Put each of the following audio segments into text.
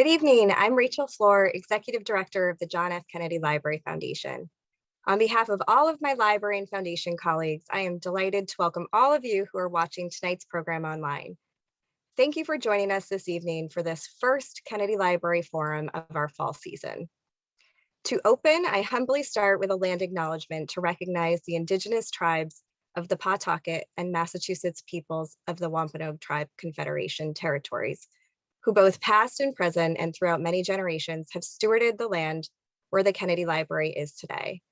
Good evening. I'm Rachel Floor, Executive Director of the John F. Kennedy Library Foundation. On behalf of all of my library and foundation colleagues, I am delighted to welcome all of you who are watching tonight's program online. Thank you for joining us this evening for this first Kennedy Library Forum of our fall season. To open, I humbly start with a land acknowledgement to recognize the Indigenous tribes of the Pawtucket and Massachusetts peoples of the Wampanoag Tribe Confederation territories, who both past and present and throughout many generations have stewarded the land where the Kennedy Library is today.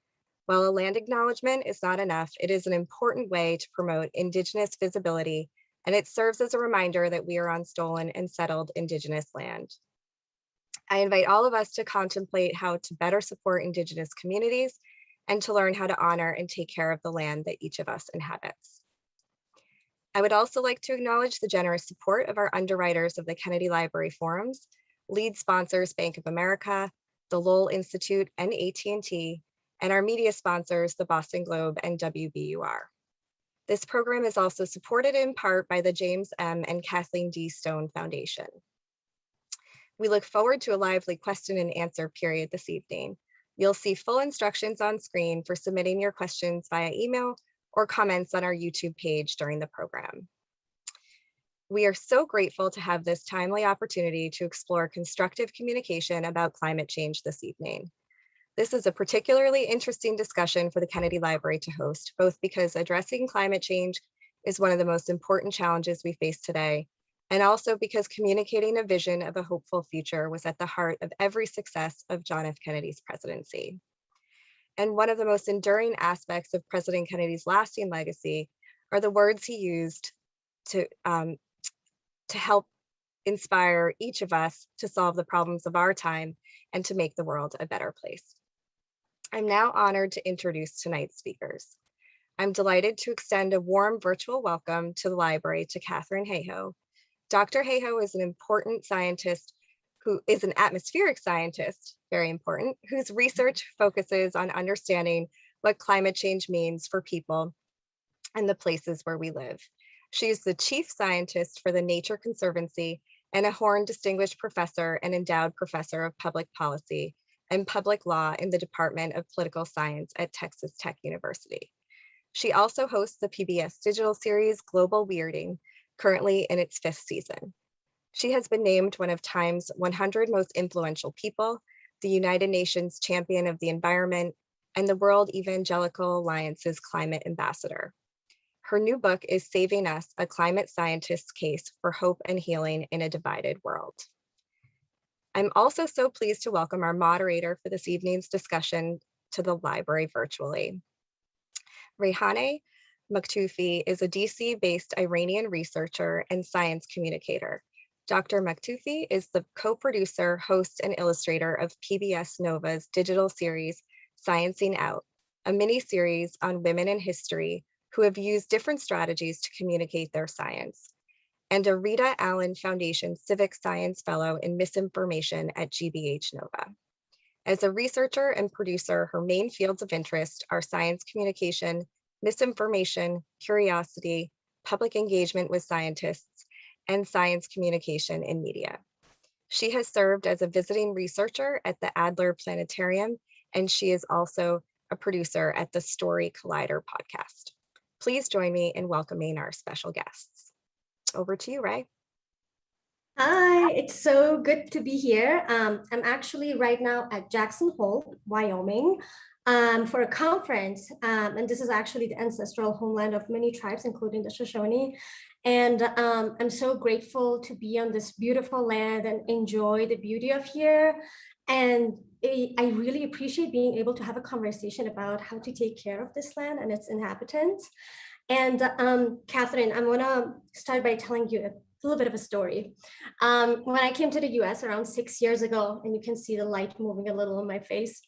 While a land acknowledgement is not enough, it is an important way to promote Indigenous visibility, and it serves as a reminder that we are on stolen and settled Indigenous land. I invite all of us to contemplate how to better support Indigenous communities and to learn how to honor and take care of the land that each of us inhabits. I would also like to acknowledge the generous support of our underwriters of the Kennedy Library Forums, lead sponsors Bank of America, the Lowell Institute and AT&T, and our media sponsors, the Boston Globe and WBUR. This program is also supported in part by the James M. and Kathleen D. Stone Foundation. We look forward to a lively question and answer period this evening. You'll see full instructions on screen for submitting your questions via email or comments on our YouTube page during the program. We are so grateful to have this timely opportunity to explore constructive communication about climate change this evening. This is a particularly interesting discussion for the Kennedy Library to host, both because addressing climate change is one of the most important challenges we face today, and also because communicating a vision of a hopeful future was at the heart of every success of John F. Kennedy's presidency. And one of the most enduring aspects of President Kennedy's lasting legacy are the words he used to help inspire each of us to solve the problems of our time and to make the world a better place. I'm now honored to introduce tonight's speakers. I'm delighted to extend a warm virtual welcome to the library to Katharine Hayhoe. Dr. Hayhoe is an important scientist who is an atmospheric scientist, very important, whose research focuses on understanding what climate change means for people and the places where we live. She is the chief scientist for the Nature Conservancy and a Horn Distinguished Professor and Endowed Professor of Public Policy and Public Law in the Department of Political Science at Texas Tech University. She also hosts the PBS digital series Global Weirding, currently in its 5th season. She has been named one of Time's 100 most influential people, the United Nations Champion of the Environment, and the World Evangelical Alliance's Climate Ambassador. Her new book is Saving Us, a Climate Scientist's Case for Hope and Healing in a Divided World. I'm also so pleased to welcome our moderator for this evening's discussion to the library virtually. Reyhaneh Maktoufi is a DC-based Iranian researcher and science communicator. Dr. Maktoufi is the co-producer, host, and illustrator of PBS Nova's digital series, Sciencing Out, a mini-series on women in history who have used different strategies to communicate their science, and a Rita Allen Foundation Civic Science Fellow in Misinformation at GBH Nova. As a researcher and producer, her main fields of interest are science communication, misinformation, curiosity, public engagement with scientists, and science communication in media. She has served as a visiting researcher at the Adler Planetarium, and she is also a producer at the Story Collider podcast. Please join me in welcoming our special guests. Over to you, Ray. Hi, it's so good to be here. I'm actually right now at Jackson Hole, Wyoming, for a conference. And this is actually the ancestral homeland of many tribes, including the Shoshone. And I'm so grateful to be on this beautiful land and enjoy the beauty of here. And I really appreciate being able to have a conversation about how to take care of this land and its inhabitants. And Katharine, I'm gonna start by telling you a little bit of a story. When I came to the US around 6 years ago, and you can see the light moving a little on my face.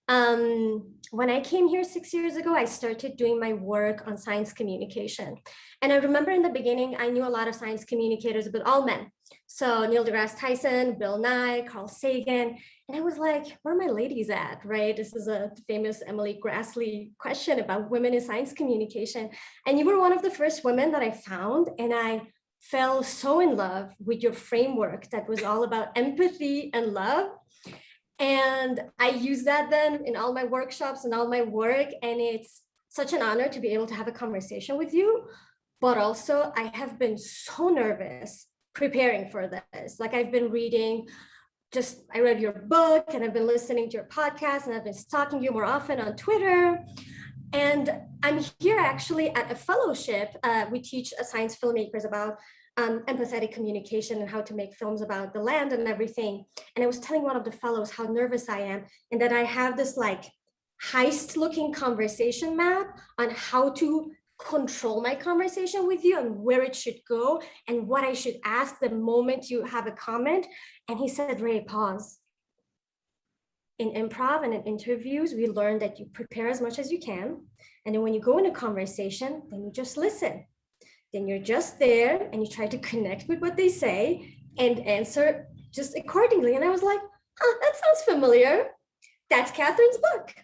When I came here 6 years ago, I started doing my work on science communication. And I remember in the beginning, I knew a lot of science communicators, but all men. So Neil deGrasse Tyson, Bill Nye, Carl Sagan. And I was like, where are my ladies at, right? This is a famous Emily Grassley question about women in science communication. And you were one of the first women that I found. And I fell so in love with your framework that was all about empathy and love. And I use that then in all my workshops and all my work. And it's such an honor to be able to have a conversation with you. But also, I have been so nervous preparing for this. Like, I've been reading, I read your book, and I've been listening to your podcast, and I've been stalking you more often on Twitter. And I'm here actually at a fellowship. We teach science filmmakers about empathetic communication and how to make films about the land and everything. And I was telling one of the fellows how nervous I am, and that I have this like heist looking conversation map on how to control my conversation with you and where it should go and what I should ask the moment you have a comment. And he said, Ray, pause. In improv and in interviews, we learn that you prepare as much as you can. And then when you go in a conversation, then you just listen. Then you're just there and you try to connect with what they say and answer just accordingly. And I was like, that sounds familiar. That's Katharine's book.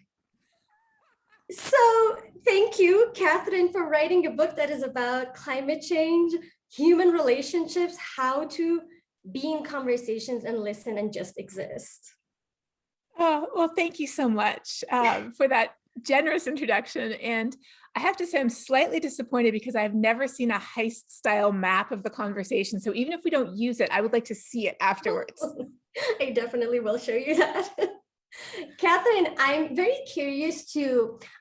So thank you, Katharine, for writing a book that is about climate change, human relationships, how to be in conversations and listen and just exist. Oh, well, thank you so much for that generous introduction. And I have to say, I'm slightly disappointed because I've never seen a heist style map of the conversation. So even if we don't use it, I would like to see it afterwards. I definitely will show you that. Katharine, I'm very curious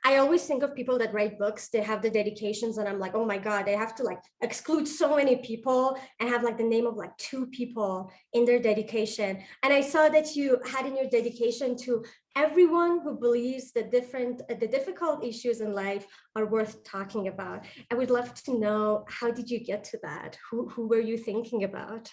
I always think of people that write books, they have the dedications and I'm like, oh my God, they have to like exclude so many people and have like the name of like 2 people in their dedication. And I saw that you had in your dedication to everyone who believes the difficult issues in life are worth talking about. I would love to know, how did you get to that? Who were you thinking about?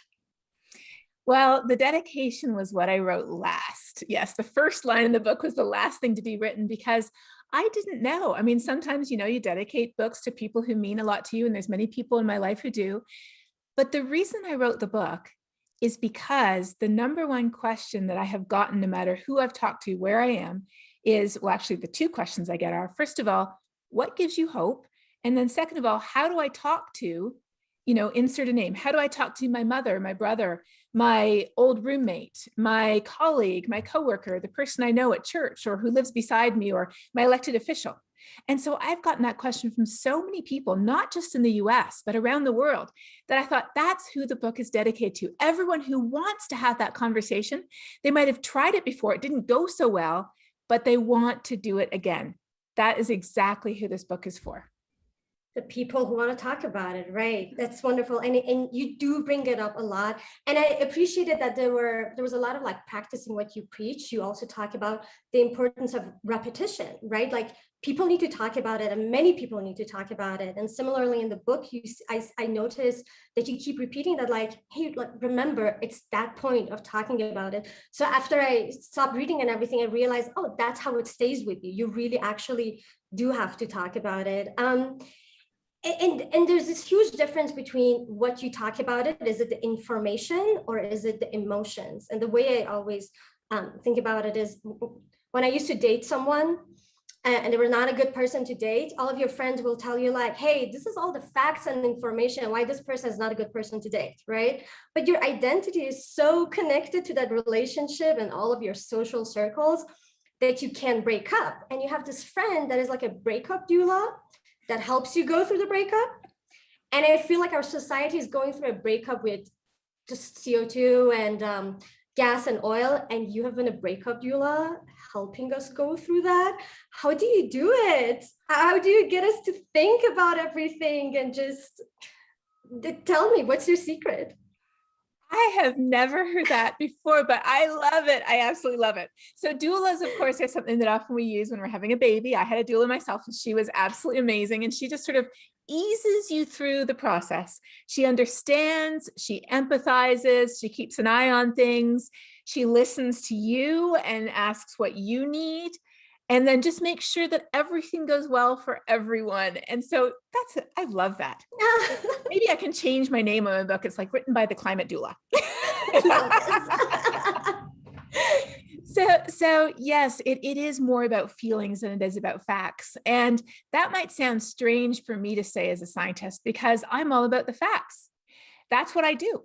Well, the dedication was what I wrote last. Yes, the first line in the book was the last thing to be written because I didn't know. I mean, sometimes, you dedicate books to people who mean a lot to you, and there's many people in my life who do. But the reason I wrote the book is because the number one question that I have gotten, no matter who I've talked to, where I am, is, well, actually, the 2 questions I get are, first of all, what gives you hope? And then second of all, how do I talk to, insert a name? How do I talk to my mother, my brother, my old roommate, my colleague, my coworker, the person I know at church or who lives beside me, or my elected official? And so I've gotten that question from so many people, not just in the US, but around the world, that I thought that's who the book is dedicated to. Everyone who wants to have that conversation. They might have tried it before, it didn't go so well, but they want to do it again. That is exactly who this book is for. The people who want to talk about it, right? That's wonderful. And you do bring it up a lot. And I appreciated that there was a lot of like practicing what you preach. You also talk about the importance of repetition, right? Like people need to talk about it and many people need to talk about it. And similarly in the book, I noticed that you keep repeating that like, hey, like, remember, it's that point of talking about it. So after I stopped reading and everything, I realized, oh, that's how it stays with you. You really actually do have to talk about it. And there's this huge difference between what you talk about it. Is it the information or is it the emotions? And the way I always think about it is when I used to date someone and they were not a good person to date, all of your friends will tell you like, hey, this is all the facts and information why this person is not a good person to date, right? But your identity is so connected to that relationship and all of your social circles that you can't break up. And you have this friend that is like a breakup doula that helps you go through the breakup. And I feel like our society is going through a breakup with just CO2 and gas and oil, and you have been a breakup doula helping us go through that. How do you do it? How do you get us to think about everything and just tell me, what's your secret? I have never heard that before, but I love it. I absolutely love it. So doulas, of course, are something that often we use when we're having a baby. I had a doula myself and she was absolutely amazing. And she just sort of eases you through the process. She understands, she empathizes, she keeps an eye on things. She listens to you and asks what you need. And then just make sure that everything goes well for everyone. And so I love that. Maybe I can change my name on my book. It's like written by the climate doula. So yes, it is more about feelings than it is about facts. And that might sound strange for me to say as a scientist, because I'm all about the facts. That's what I do.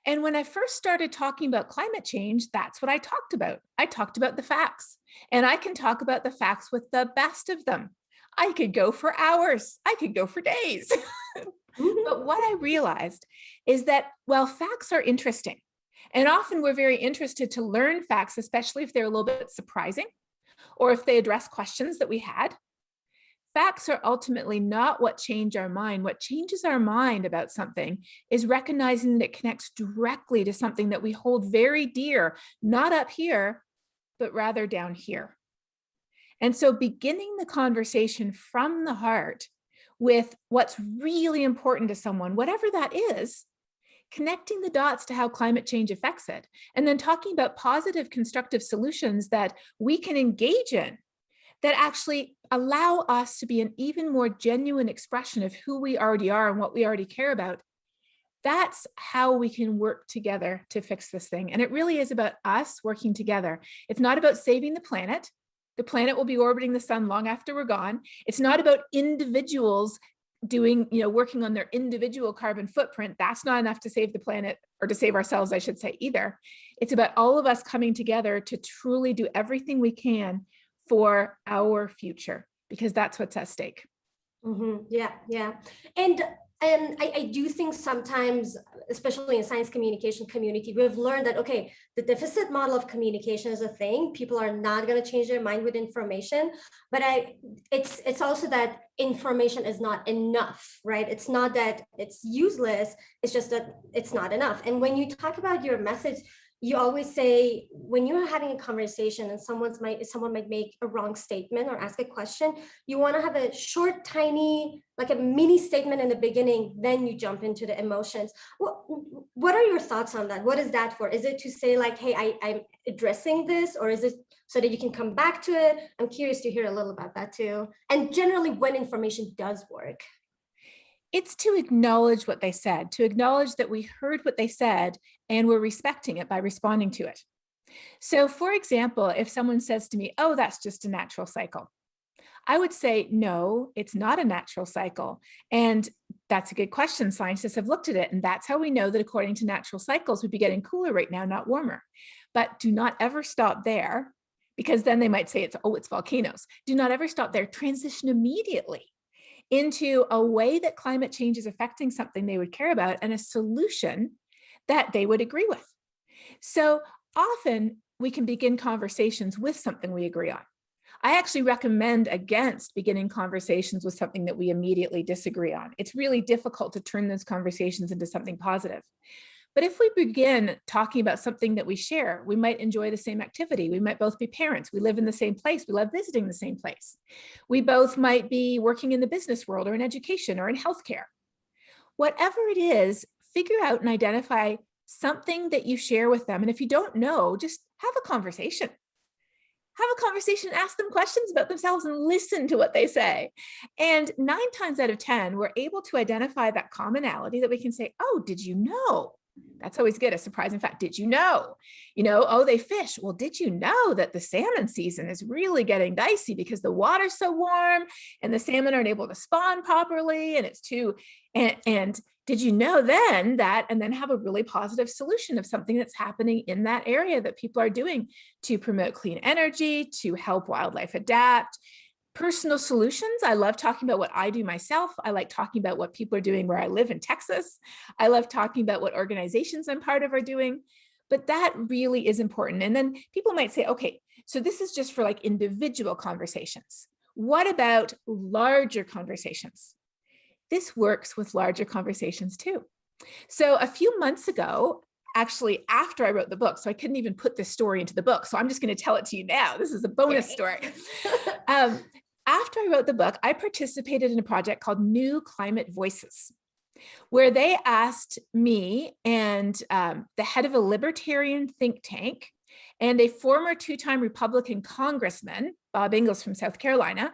And when I first started talking about climate change, that's what I talked about. I talked about the facts, and I can talk about the facts with the best of them. I could go for hours. I could go for days. But what I realized is that while facts are interesting, and often we're very interested to learn facts, especially if they're a little bit surprising, or if they address questions that we had, facts are ultimately not what change our mind. What changes our mind about something is recognizing that it connects directly to something that we hold very dear, not up here, but rather down here. And so beginning the conversation from the heart with what's really important to someone, whatever that is, connecting the dots to how climate change affects it, and then talking about positive, constructive solutions that we can engage in that actually allow us to be an even more genuine expression of who we already are and what we already care about. That's how we can work together to fix this thing. And it really is about us working together. It's not about saving the planet. The planet will be orbiting the sun long after we're gone. It's not about individuals doing, working on their individual carbon footprint. That's not enough to save the planet, or to save ourselves, I should say, either. It's about all of us coming together to truly do everything we can for our future, because that's what's at stake. Yeah. And I do think sometimes, especially in science communication community, we've learned that, okay, the deficit model of communication is a thing. People are not going to change their mind with information, but it's also that information is not enough, right? It's not that it's useless. It's just that it's not enough. And when you talk about your message, you always say, when you're having a conversation and someone might make a wrong statement or ask a question, you want to have a short, tiny, like a mini statement in the beginning, then you jump into the emotions. What are your thoughts on that? What is that for? Is it to say like, hey, I'm addressing this, or is it so that you can come back to it? I'm curious to hear a little about that too. And generally when information does work. It's to acknowledge what they said, to acknowledge that we heard what they said and we're respecting it by responding to it. So for example, if someone says to me, oh, that's just a natural cycle, I would say, no, it's not a natural cycle. And that's a good question. Scientists have looked at it, and that's how we know that according to natural cycles, we'd be getting cooler right now, not warmer. But do not ever stop there, because then they might say it's volcanoes. Do not ever stop there. Transition immediately into a way that climate change is affecting something they would care about and a solution that they would agree with. So often we can begin conversations with something we agree on. I actually recommend against beginning conversations with something that we immediately disagree on. It's really difficult to turn those conversations into something positive. But if we begin talking about something that we share, we might enjoy the same activity. We might both be parents. We live in the same place. We love visiting the same place. We both might be working in the business world or in education or in healthcare. Whatever it is, figure out and identify something that you share with them. And if you don't know, just have a conversation. Have a conversation, ask them questions about themselves and listen to what they say. And 9 times out of 10, we're able to identify that commonality that we can say, oh, did you know? That's always good, a surprising fact. Did you know? Oh, they fish. Well, did you know that the salmon season is really getting dicey because the water's so warm and the salmon aren't able to spawn properly, and it's too, and did you know then that, and then have a really positive solution of something that's happening in that area that people are doing to promote clean energy, to help wildlife adapt. Personal solutions. I love talking about what I do myself. I like talking about what people are doing where I live in Texas. I love talking about what organizations I'm part of are doing, but that really is important. And then people might say, okay, so this is just for like individual conversations. What about larger conversations? This works with larger conversations too. So a few months ago, actually after I wrote the book, so I couldn't even put this story into the book, so I'm just going to tell it to you now. This is a bonus story. After I wrote the book, I participated in a project called New Climate Voices, where they asked me and the head of a libertarian think tank and a former 2-time Republican congressman, Bob Ingalls from South Carolina,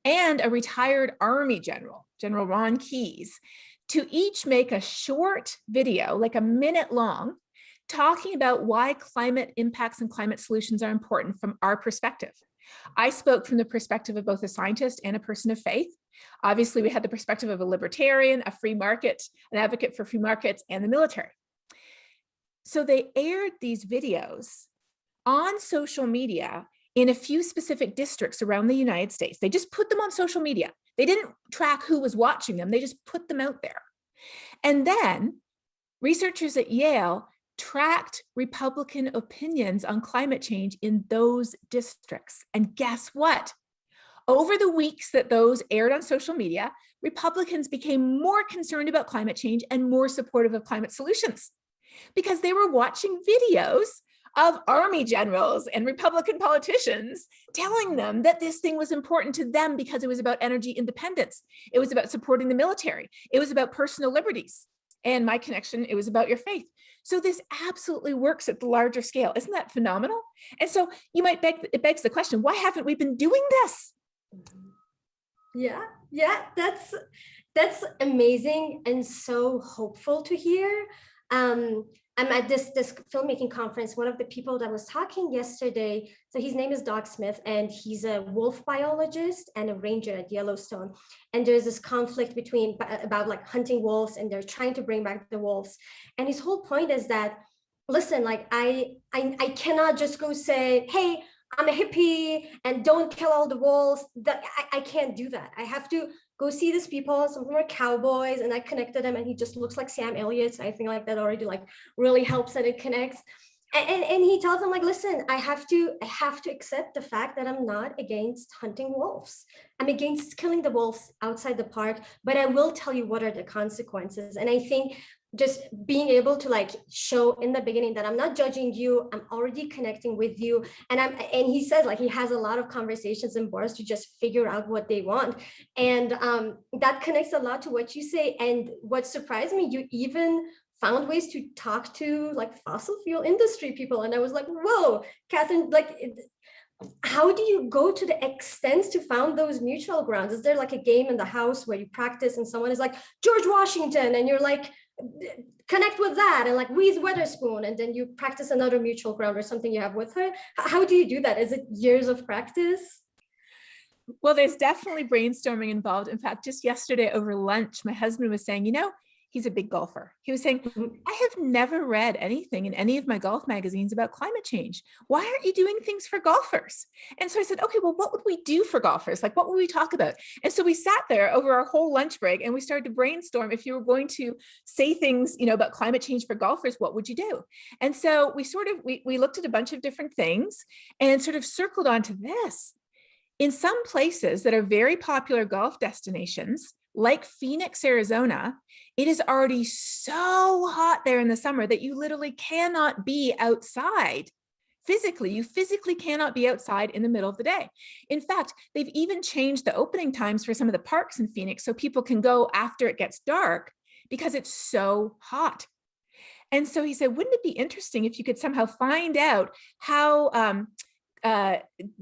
and a retired Army general, General Ron Keyes, to each make a short video, like a minute long, talking about why climate impacts and climate solutions are important from our perspective. I spoke from the perspective of both a scientist and a person of faith. Obviously, we had the perspective of a libertarian, a free market, an advocate for free markets, and the military. So they aired these videos on social media in a few specific districts around the United States. They just put them on social media. They didn't track who was watching them. They just put them out there. And then researchers at Yale tracked Republican opinions on climate change in those districts. And guess what? Over the weeks that those aired on social media, Republicans became more concerned about climate change and more supportive of climate solutions because they were watching videos of army generals and Republican politicians telling them that this thing was important to them because it was about energy independence. It was about supporting the military. It was about personal liberties. And my connection, it was about your faith. So this absolutely works at the larger scale. Isn't that phenomenal? And so you might it begs the question, why haven't we been doing this? Yeah, that's amazing and so hopeful to hear. I'm at this filmmaking conference. One of the people that was talking yesterday, so his name is Doug Smith, and he's a wolf biologist and a ranger at Yellowstone. And there's this conflict about like hunting wolves, and they're trying to bring back the wolves. And his whole point is that, listen, like I cannot just go say, hey, I'm a hippie and don't kill all the wolves. That I can't do that. I have to go see these people. Some of them are cowboys, and I connected them, and he just looks like Sam Elliott. So I think like that already like really helps that it connects. And he tells them like, listen, I have to accept the fact that I'm not against hunting wolves. I'm against killing the wolves outside the park, but I will tell you what are the consequences. And I think just being able to like show in the beginning that I'm not judging you, I'm already connecting with you. And he says like he has a lot of conversations in bars to just figure out what they want. And that connects a lot to what you say. And what surprised me, you even found ways to talk to like fossil fuel industry people. And I was like, whoa, Katharine, like, how do you go to the extent to found those mutual grounds? Is there like a game in the house where you practice and someone is like George Washington and you're like, connect with that, and like Reese Witherspoon, and then you practice another mutual ground or something you have with her? How do you do that? Is it years of practice? Well, there's definitely brainstorming involved. In fact, just yesterday over lunch, my husband was saying, you know, he's a big golfer. He was saying, I have never read anything in any of my golf magazines about climate change. Why aren't you doing things for golfers? And so I said, okay, well, what would we do for golfers? Like, what would we talk about? And so we sat there over our whole lunch break and we started to brainstorm, if you were going to say things, you know, about climate change for golfers, what would you do? And so we looked at a bunch of different things and sort of circled onto this. In some places that are very popular golf destinations, like Phoenix, Arizona, it is already so hot there in the summer that you literally cannot be outside physically. You physically cannot be outside in the middle of the day. In fact, they've even changed the opening times for some of the parks in Phoenix so people can go after it gets dark because it's so hot. And so he said, wouldn't it be interesting if you could somehow find out how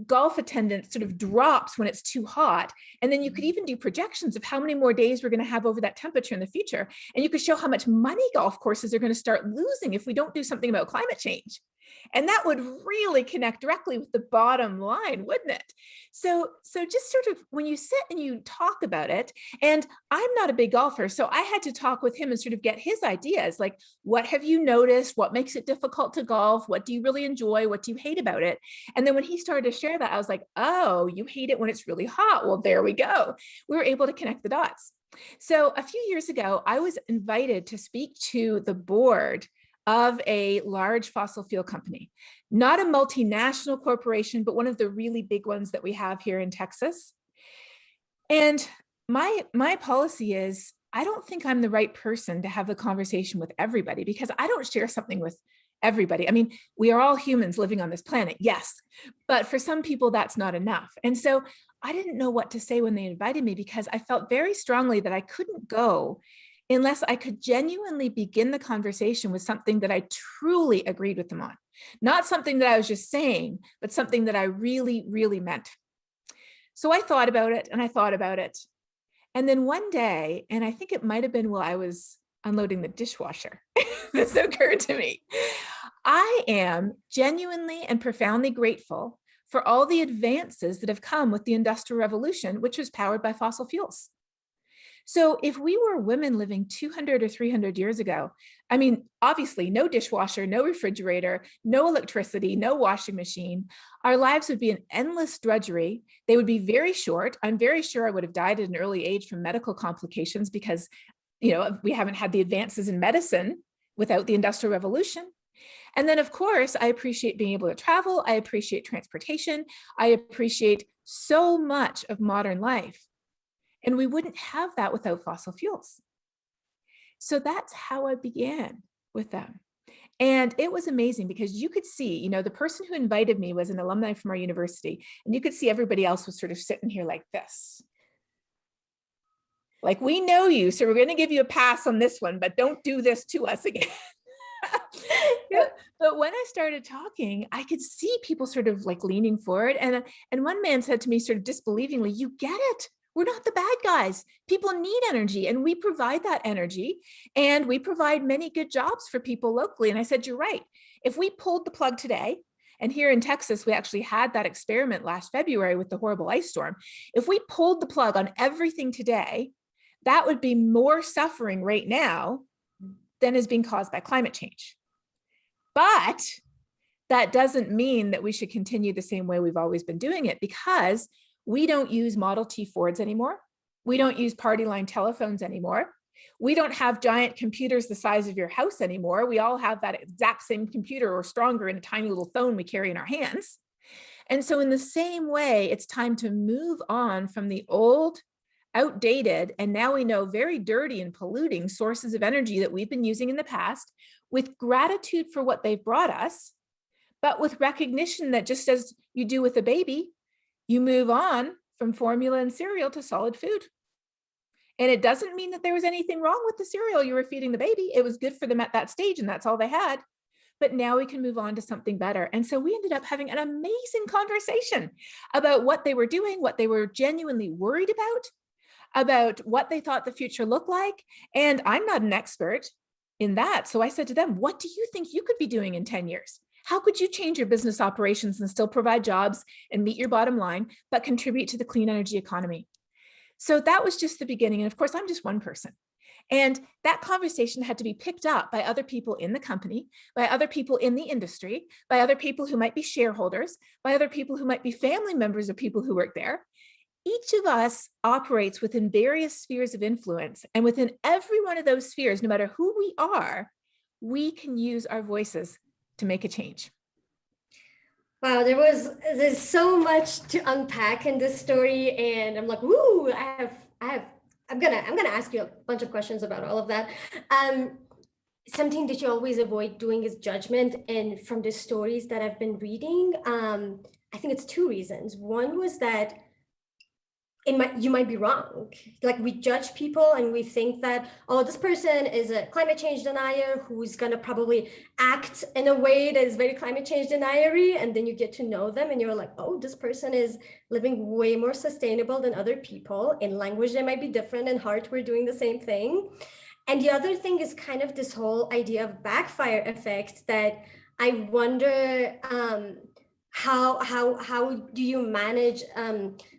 golf attendance sort of drops when it's too hot. And then you could even do projections of how many more days we're going to have over that temperature in the future. And you could show how much money golf courses are going to start losing if we don't do something about climate change. And that would really connect directly with the bottom line, wouldn't it? So just sort of when you sit and you talk about it, and I'm not a big golfer, so I had to talk with him and sort of get his ideas, like, what have you noticed? What makes it difficult to golf? What do you really enjoy? What do you hate about it? And then when he started to share that, I was like, oh, you hate it when it's really hot. Well, there we go. We were able to connect the dots. So a few years ago, I was invited to speak to the board of a large fossil fuel company, not a multinational corporation, but one of the really big ones that we have here in Texas. And my policy is, I don't think I'm the right person to have a conversation with everybody because I don't share something with everybody. I mean, we are all humans living on this planet, yes, but for some people that's not enough. And so I didn't know what to say when they invited me because I felt very strongly that I couldn't go unless I could genuinely begin the conversation with something that I truly agreed with them on. Not something that I was just saying, but something that I really, really meant. So I thought about it and I thought about it. And then one day, and I think it might have been while I was unloading the dishwasher, this occurred to me. I am genuinely and profoundly grateful for all the advances that have come with the Industrial Revolution, which was powered by fossil fuels. So if we were women living 200 or 300 years ago, I mean, obviously no dishwasher, no refrigerator, no electricity, no washing machine, our lives would be an endless drudgery. They would be very short. I'm very sure I would have died at an early age from medical complications because, you know, we haven't had the advances in medicine without the Industrial Revolution. And then, of course, I appreciate being able to travel. I appreciate transportation. I appreciate so much of modern life. And we wouldn't have that without fossil fuels. So that's how I began with them. And it was amazing because you could see, you know, the person who invited me was an alumni from our university, and you could see everybody else was sort of sitting here like this. Like, we know you, so we're going to give you a pass on this one, but don't do this to us again. But when I started talking, I could see people sort of like leaning forward. And one man said to me sort of disbelievingly, "You get it. We're not the bad guys. People need energy, and we provide that energy, and we provide many good jobs for people locally." And I said, "You're right. If we pulled the plug today," and here in Texas, we actually had that experiment last February with the horrible ice storm. If we pulled the plug on everything today, that would be more suffering right now than is being caused by climate change. But that doesn't mean that we should continue the same way we've always been doing it, because we don't use Model T Fords anymore. We don't use party line telephones anymore. We don't have giant computers the size of your house anymore. We all have that exact same computer or stronger in a tiny little phone we carry in our hands. And so in the same way, it's time to move on from the old, outdated, and now we know very dirty and polluting sources of energy that we've been using in the past, with gratitude for what they've brought us, but with recognition that just as you do with a baby, you move on from formula and cereal to solid food. And it doesn't mean that there was anything wrong with the cereal you were feeding the baby. It was good for them at that stage, and that's all they had. But now we can move on to something better. And so we ended up having an amazing conversation about what they were doing, what they were genuinely worried about what they thought the future looked like. And I'm not an expert in that. So I said to them, "What do you think you could be doing in 10 years? How could you change your business operations and still provide jobs and meet your bottom line, but contribute to the clean energy economy?" So that was just the beginning. And of course, I'm just one person. And that conversation had to be picked up by other people in the company, by other people in the industry, by other people who might be shareholders, by other people who might be family members of people who work there. Each of us operates within various spheres of influence. And within every one of those spheres, no matter who we are, we can use our voices to make a change. Wow, there's so much to unpack in this story, and I'm like, woo, I'm gonna ask you a bunch of questions about all of that. Something that you always avoid doing is judgment, and from the stories that I've been reading, I think it's two reasons. One was that you might be wrong. Like, we judge people and we think that, oh, this person is a climate change denier who's going to probably act in a way that is very climate change denier-y. And then you get to know them and you're like, oh, this person is living way more sustainable than other people. In language, they might be different. In heart, we're doing the same thing. And the other thing is kind of this whole idea of backfire effect that I wonder, how do you manage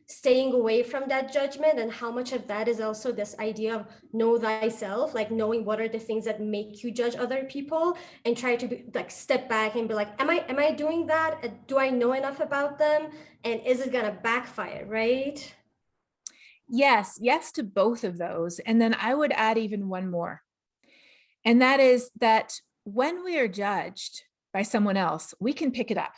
staying away from that judgment, and how much of that is also this idea of know thyself, like knowing what are the things that make you judge other people, and try to be, like, step back and be like, am I doing that? Do I know enough about them? And is it gonna backfire, right? Yes to both of those. And then I would add even one more. And that is that when we are judged by someone else, we can pick it up.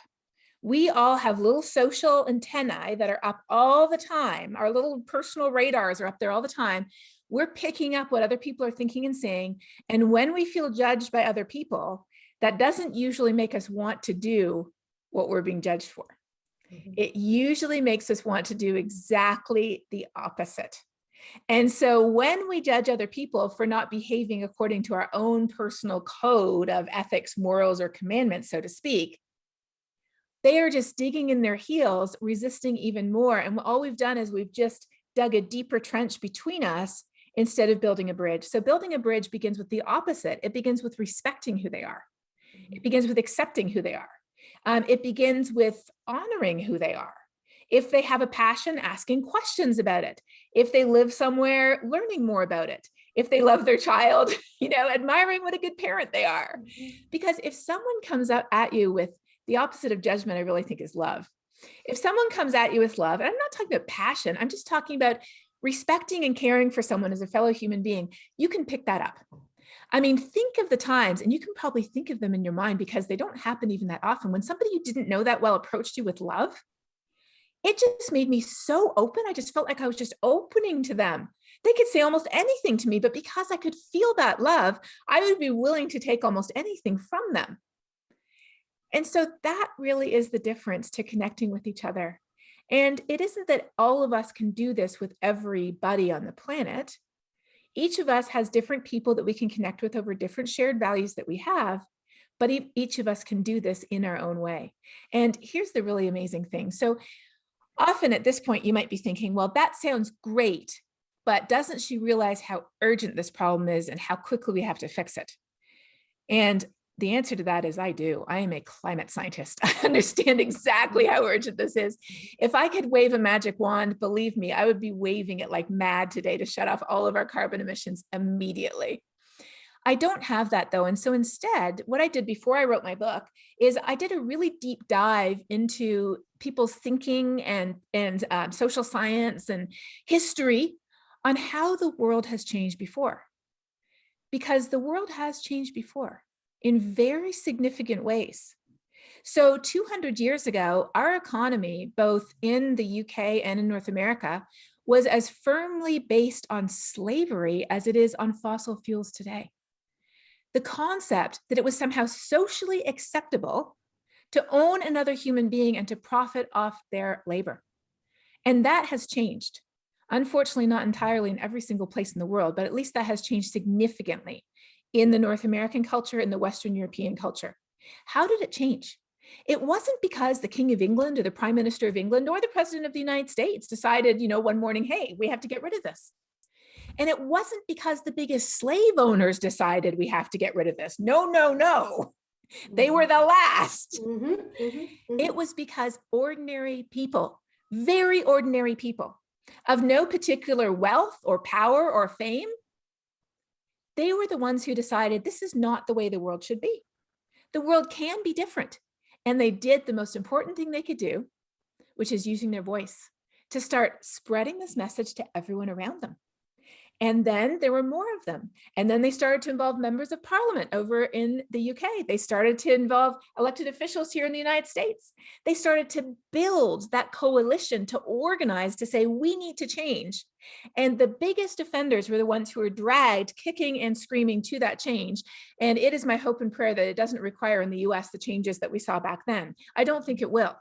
We all have little social antennae that are up all the time. Our little personal radars are up there all the time. We're picking up what other people are thinking and saying. And when we feel judged by other people, that doesn't usually make us want to do what we're being judged for. It usually makes us want to do exactly the opposite. And so when we judge other people for not behaving according to our own personal code of ethics, morals, or commandments, so to speak, they are just digging in their heels, resisting even more. And all we've done is we've just dug a deeper trench between us instead of building a bridge. So building a bridge begins with the opposite. It begins with respecting who they are. It begins with accepting who they are. It begins with honoring who they are. If they have a passion, asking questions about it. If they live somewhere, learning more about it. If they love their child, admiring what a good parent they are. Because if someone comes out at you with the opposite of judgment, I really think is love. If someone comes at you with love, and I'm not talking about passion, I'm just talking about respecting and caring for someone as a fellow human being, you can pick that up. I mean, think of the times, and you can probably think of them in your mind because they don't happen even that often, when somebody you didn't know that well approached you with love. It just made me so open. I just felt like I was just opening to them. They could say almost anything to me, but because I could feel that love, I would be willing to take almost anything from them. And so that really is the difference to connecting with each other. And it isn't that all of us can do this with everybody on the planet. Each of us has different people that we can connect with over different shared values that we have, but each of us can do this in our own way. And here's the really amazing thing. So often at this point, you might be thinking, well, that sounds great, but doesn't she realize how urgent this problem is and how quickly we have to fix it? And the answer to that is I do. I am a climate scientist. I understand exactly how urgent this is. If I could wave a magic wand, believe me, I would be waving it like mad today to shut off all of our carbon emissions immediately. I don't have that though. And so instead, what I did before I wrote my book is I did a really deep dive into people's thinking and social science and history on how the world has changed before. Because the world has changed before in very significant ways. So 200 years ago, our economy, both in the UK and in North America, was as firmly based on slavery as it is on fossil fuels today. The concept that it was somehow socially acceptable to own another human being and to profit off their labor. And that has changed. Unfortunately, not entirely in every single place in the world, but at least that has changed significantly in the North American culture and the Western European culture. How did it change? It wasn't because the King of England or the Prime Minister of England or the President of the United States decided, one morning, hey, we have to get rid of this. And it wasn't because the biggest slave owners decided we have to get rid of this. No, no, no. They were the last. It was because ordinary people, very ordinary people, of no particular wealth or power or fame, they were the ones who decided this is not the way the world should be. The world can be different. And they did the most important thing they could do, which is using their voice to start spreading this message to everyone around them. And then there were more of them. And then they started to involve members of parliament over in the UK. They started to involve elected officials here in the United States. They started to build that coalition to organize to say, we need to change. And the biggest offenders were the ones who were dragged kicking and screaming to that change. And it is my hope and prayer that it doesn't require in the US the changes that we saw back then. I don't think it will.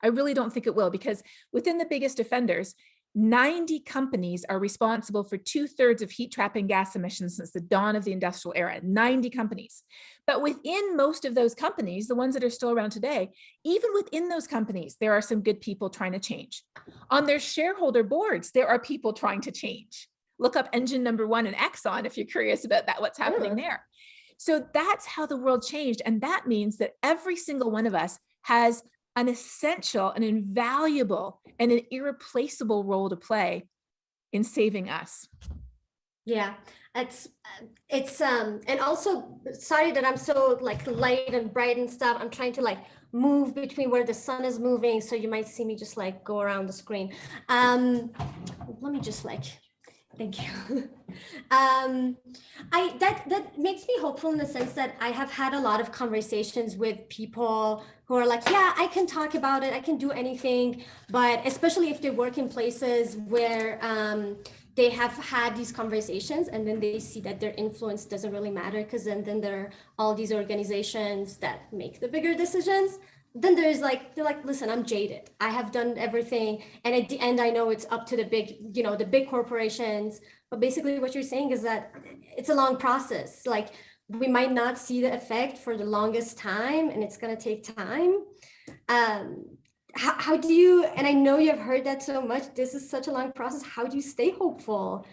I really don't think it will, because within the biggest offenders, 90 companies are responsible for 2/3 of heat trapping gas emissions since the dawn of the industrial era, 90 companies. But within most of those companies, the ones that are still around today, even within those companies, there are some good people trying to change. On their shareholder boards, there are people trying to change. Look up engine number 1 in Exxon if you're curious about that, what's happening there. So that's how the world changed. And that means that every single one of us has an essential, an invaluable, and an irreplaceable role to play in saving us. Yeah, it's and also, sorry that I'm so like light and bright and stuff. I'm trying to like move between where the sun is moving, so you might see me just like go around the screen. Let me just like, thank you. That makes me hopeful in the sense that I have had a lot of conversations with people who are like, yeah, I can talk about it, I can do anything, but especially if they work in places where they have had these conversations and then they see that their influence doesn't really matter, because then there are all these organizations that make the bigger decisions. Then there's like, they're like, listen, I'm jaded. I have done everything. And at the end, I know it's up to the big, the big corporations. But basically what you're saying is that it's a long process. Like, we might not see the effect for the longest time, and it's going to take time. How do you, and I know you've heard that so much, this is such a long process. How do you stay hopeful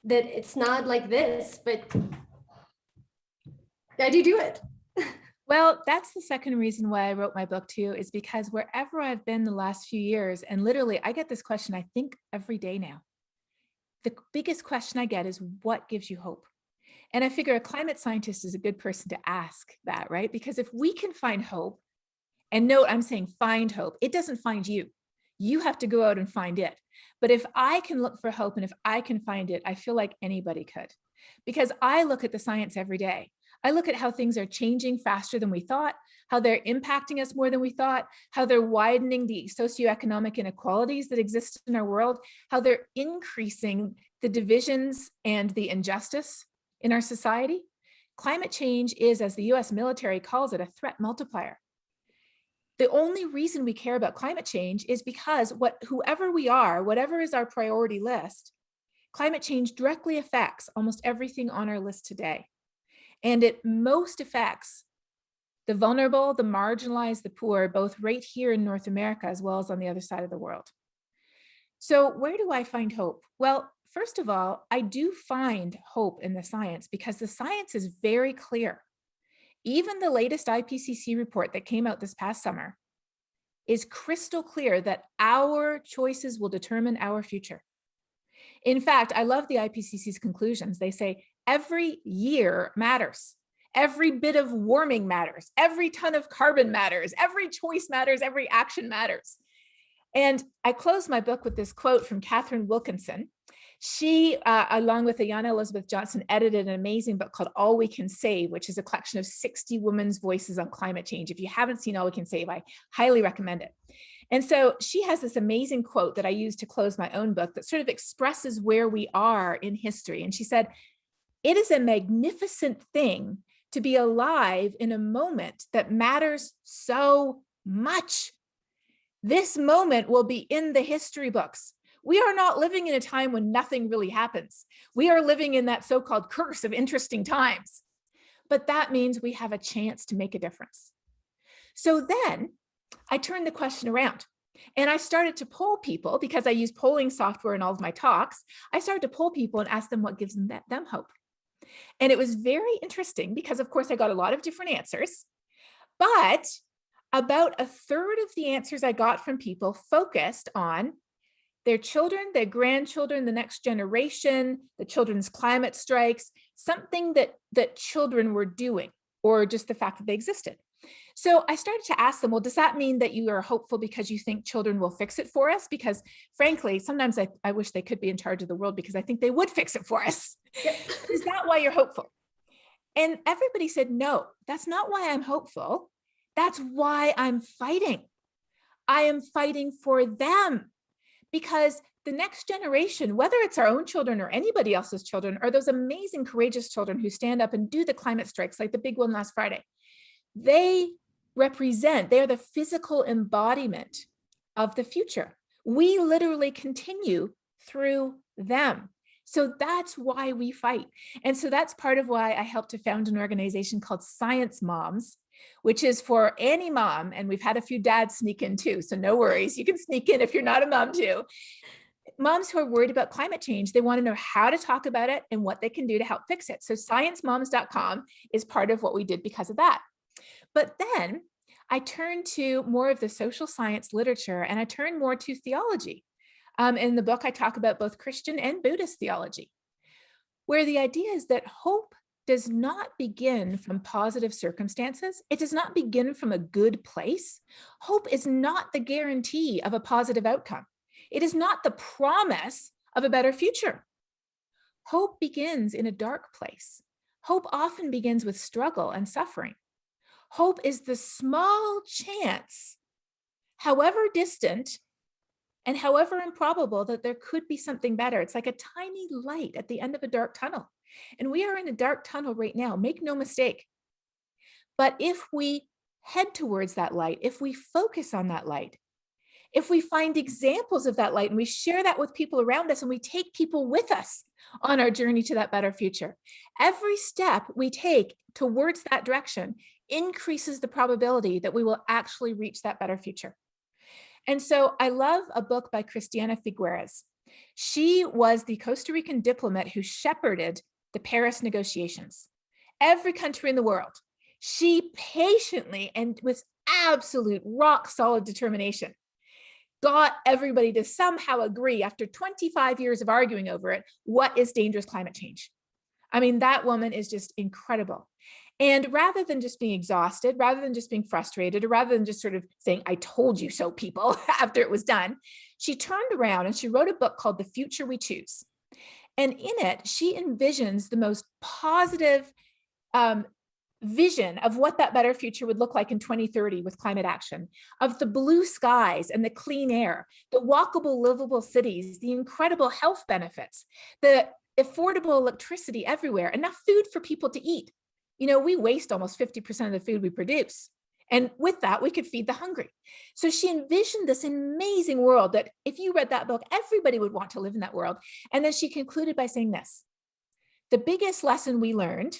that it's not like this, but how do you do it? Well, that's the second reason why I wrote my book too, is because wherever I've been the last few years, and literally I get this question, I think every day now. The biggest question I get is, what gives you hope? And I figure a climate scientist is a good person to ask that, right? Because if we can find hope, and note, I'm saying find hope, it doesn't find you. You have to go out and find it. But if I can look for hope and if I can find it, I feel like anybody could. Because I look at the science every day. I look at how things are changing faster than we thought, how they're impacting us more than we thought, how they're widening the socioeconomic inequalities that exist in our world, how they're increasing the divisions and the injustice in our society. Climate change is, as the US military calls it, a threat multiplier. The only reason we care about climate change is because whoever we are, whatever is our priority list, climate change directly affects almost everything on our list today. And it most affects the vulnerable, the marginalized, the poor, both right here in North America, as well as on the other side of the world. So where do I find hope? Well, first of all, I do find hope in the science because the science is very clear. Even the latest IPCC report that came out this past summer is crystal clear that our choices will determine our future. In fact, I love the IPCC's conclusions. They say every year matters. Every bit of warming matters. Every ton of carbon matters. Every choice matters. Every action matters. And I close my book with this quote from Catherine Wilkinson. She, along with Ayanna Elizabeth Johnson, edited an amazing book called All We Can Save, which is a collection of 60 women's voices on climate change. If you haven't seen All We Can Save, I highly recommend it. And so she has this amazing quote that I use to close my own book that sort of expresses where we are in history. And she said, "It is a magnificent thing to be alive in a moment that matters so much. This moment will be in the history books. We are not living in a time when nothing really happens. We are living in that so-called curse of interesting times. But that means we have a chance to make a difference." So then I turned the question around and I started to poll people, because I use polling software in all of my talks. I started to poll people and ask them what gives them hope. And it was very interesting because, of course, I got a lot of different answers, but about a third of the answers I got from people focused on their children, their grandchildren, the next generation, the children's climate strikes, something that children were doing, or just the fact that they existed. So I started to ask them, well, does that mean that you are hopeful because you think children will fix it for us? Because frankly, sometimes I wish they could be in charge of the world because I think they would fix it for us. Is that why you're hopeful? And everybody said, no, that's not why I'm hopeful. That's why I'm fighting. I am fighting for them, because the next generation, whether it's our own children or anybody else's children, are those amazing, courageous children who stand up and do the climate strikes, like the big one last Friday. They are the physical embodiment of the future. We literally continue through them. So that's why we fight. And so that's part of why I helped to found an organization called Science Moms, which is for any mom. And we've had a few dads sneak in too. So no worries, you can sneak in if you're not a mom too. Moms who are worried about climate change, they want to know how to talk about it and what they can do to help fix it. So sciencemoms.com is part of what we did because of that. But then I turned to more of the social science literature, and I turned more to theology. In the book, I talk about both Christian and Buddhist theology, where the idea is that hope does not begin from positive circumstances. It does not begin from a good place. Hope is not the guarantee of a positive outcome. It is not the promise of a better future. Hope begins in a dark place. Hope often begins with struggle and suffering. Hope is the small chance, however distant and however improbable, that there could be something better. It's like a tiny light at the end of a dark tunnel. And we are in a dark tunnel right now, make no mistake. But if we head towards that light, if we focus on that light, if we find examples of that light and we share that with people around us and we take people with us on our journey to that better future, every step we take towards that direction increases the probability that we will actually reach that better future. And so I love a book by Christiana Figueres. She was the Costa Rican diplomat who shepherded the Paris negotiations. Every country in the world, She patiently and with absolute rock solid determination got everybody to somehow agree after 25 years of arguing over it, what is dangerous climate change? I mean, that woman is just incredible. And rather than just being exhausted, rather than just being frustrated, or rather than just sort of saying, I told you so, people, after it was done, she turned around and she wrote a book called The Future We Choose. And in it, she envisions the most positive vision of what that better future would look like in 2030 with climate action, of the blue skies and the clean air, the walkable, livable cities, the incredible health benefits, the affordable electricity everywhere, enough food for people to eat. You know, we waste almost 50% of the food we produce. And with that, we could feed the hungry. So she envisioned this amazing world that if you read that book, everybody would want to live in that world. And then she concluded by saying this: the biggest lesson we learned,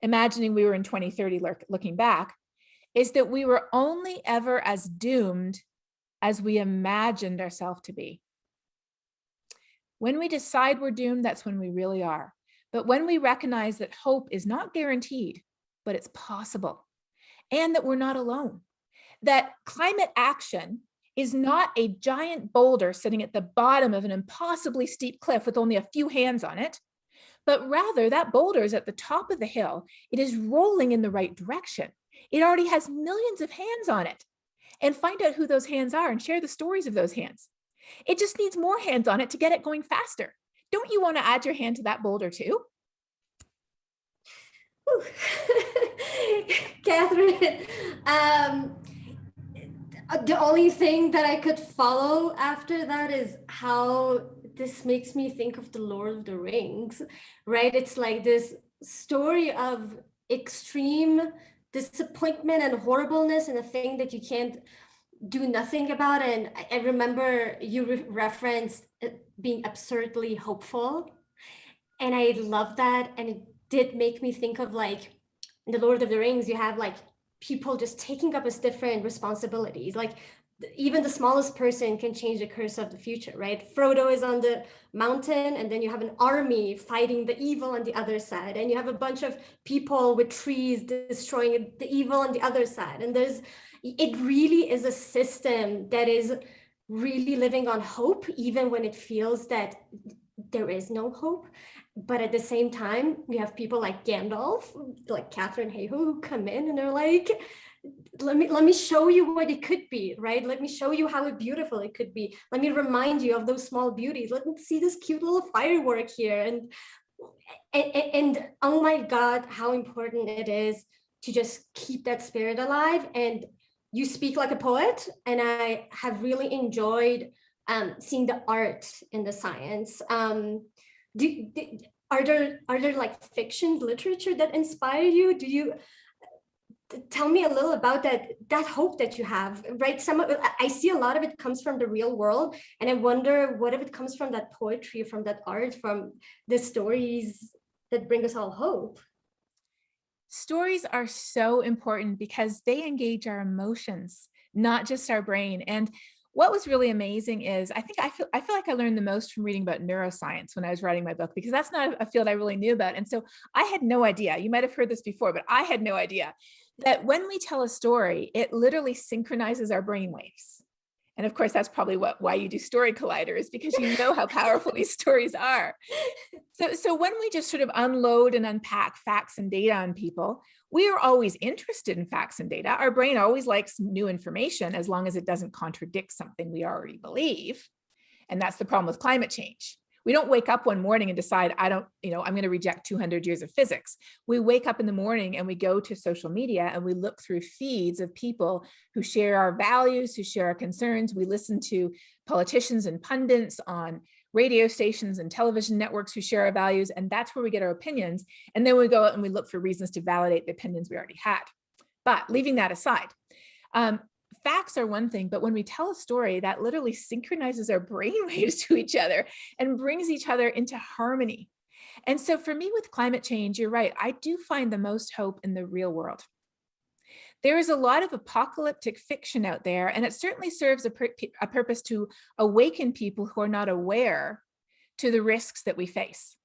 imagining we were in 2030 looking back, is that we were only ever as doomed as we imagined ourselves to be. When we decide we're doomed, that's when we really are. But when we recognize that hope is not guaranteed, but it's possible, and that we're not alone, that climate action is not a giant boulder sitting at the bottom of an impossibly steep cliff with only a few hands on it, but rather that boulder is at the top of the hill. It is rolling in the right direction. It already has millions of hands on it. And find out who those hands are and share the stories of those hands. It just needs more hands on it to get it going faster. Don't you want to add your hand to that boulder too? Catherine, the only thing that I could follow after that is how this makes me think of the Lord of the Rings, right? It's like this story of extreme disappointment and horribleness and a thing that you can't do nothing about. And I remember you referenced being absurdly hopeful. And I love that. And it did make me think of, like, in the Lord of the Rings, you have like people just taking up as different responsibilities. Like even the smallest person can change the course of the future, right? Frodo is on the mountain, and then you have an army fighting the evil on the other side, and you have a bunch of people with trees destroying the evil on the other side. And it really is a system that is really living on hope, even when it feels that there is no hope. But at the same time, we have people like Gandalf, like Katharine Hayhoe, who come in and they're like, let me show you what it could be, right? Let me show you how beautiful it could be. Let me remind you of those small beauties. Let me see this cute little firework here. And oh my God, how important it is to just keep that spirit alive. And you speak like a poet, and I have really enjoyed seeing the art in the science. Are there like fiction literature that inspire you? Do you tell me a little about that hope that you have, right? I see a lot of it comes from the real world, and I wonder what if it comes from that poetry, from that art, from the stories that bring us all hope. Stories are so important because they engage our emotions, not just our brain. And what was really amazing is I feel like I learned the most from reading about neuroscience when I was writing my book, because that's not a field I really knew about. And so I had no idea. You might have heard this before, but I had no idea that when we tell a story, it literally synchronizes our brain waves. And of course, that's probably why you do Story Collider, is because you know how powerful these stories are. So when we just sort of unload and unpack facts and data on people, we are always interested in facts and data. Our brain always likes new information as long as it doesn't contradict something we already believe. And that's the problem with climate change. We don't wake up one morning and decide, I'm going to reject 200 years of physics. We wake up in the morning and we go to social media and we look through feeds of people who share our values, who share our concerns. We listen to politicians and pundits on radio stations and television networks who share our values. And that's where we get our opinions. And then we go out and we look for reasons to validate the opinions we already had. But leaving that aside, facts are one thing, but when we tell a story, that literally synchronizes our brainwaves to each other and brings each other into harmony. And so for me with climate change, you're right, I do find the most hope in the real world. There is a lot of apocalyptic fiction out there, and it certainly serves a purpose to awaken people who are not aware to the risks that we face.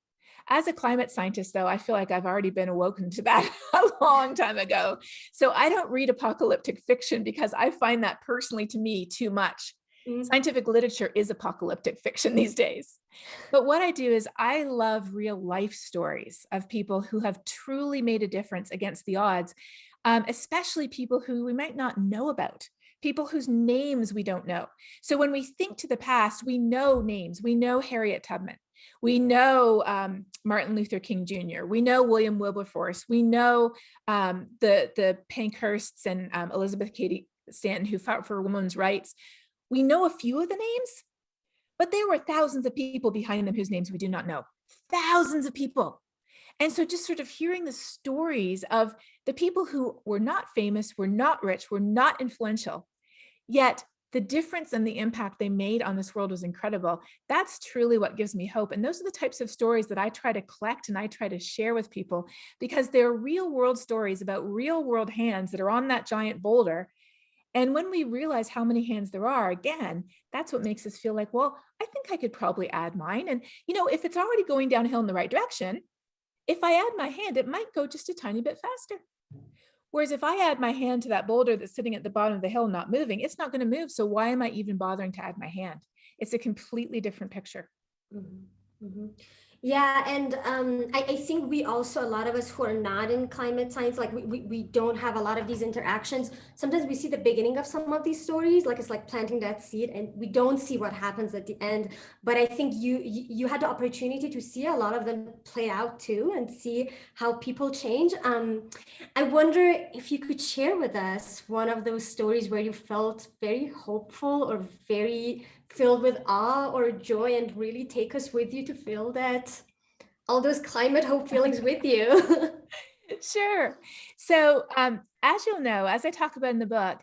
As a climate scientist, though, I feel like I've already been awoken to that a long time ago. So I don't read apocalyptic fiction because I find that personally to me too much. Scientific literature is apocalyptic fiction these days. But what I do is I love real life stories of people who have truly made a difference against the odds, especially people who we might not know about, people whose names we don't know. So when we think to the past, we know names. We know Harriet Tubman. We know Martin Luther King Jr. We know William Wilberforce. We know the Pankhursts and Elizabeth Cady Stanton who fought for women's rights. We know a few of the names, but there were thousands of people behind them whose names we do not know. Thousands of people. And so just sort of hearing the stories of the people who were not famous, were not rich, were not influential, yet the difference and the impact they made on this world was incredible. That's truly what gives me hope. And those are the types of stories that I try to collect and I try to share with people, because they're real world stories about real world hands that are on that giant boulder. And when we realize how many hands there are, again, that's what makes us feel like, well, I think I could probably add mine. And, if it's already going downhill in the right direction, if I add my hand, it might go just a tiny bit faster. Whereas if I add my hand to that boulder that's sitting at the bottom of the hill, not moving, it's not going to move. So why am I even bothering to add my hand? It's a completely different picture. Mm-hmm. Mm-hmm. Yeah, and I think we also, a lot of us who are not in climate science, like we don't have a lot of these interactions. Sometimes we see the beginning of some of these stories, like it's like planting that seed, and we don't see what happens at the end. But I think you had the opportunity to see a lot of them play out too, and see how people change. I wonder if you could share with us one of those stories where you felt very hopeful or very filled with awe or joy, and really take us with you to feel that all those climate hope feelings with you. Sure. So as you'll know, as I talk about in the book,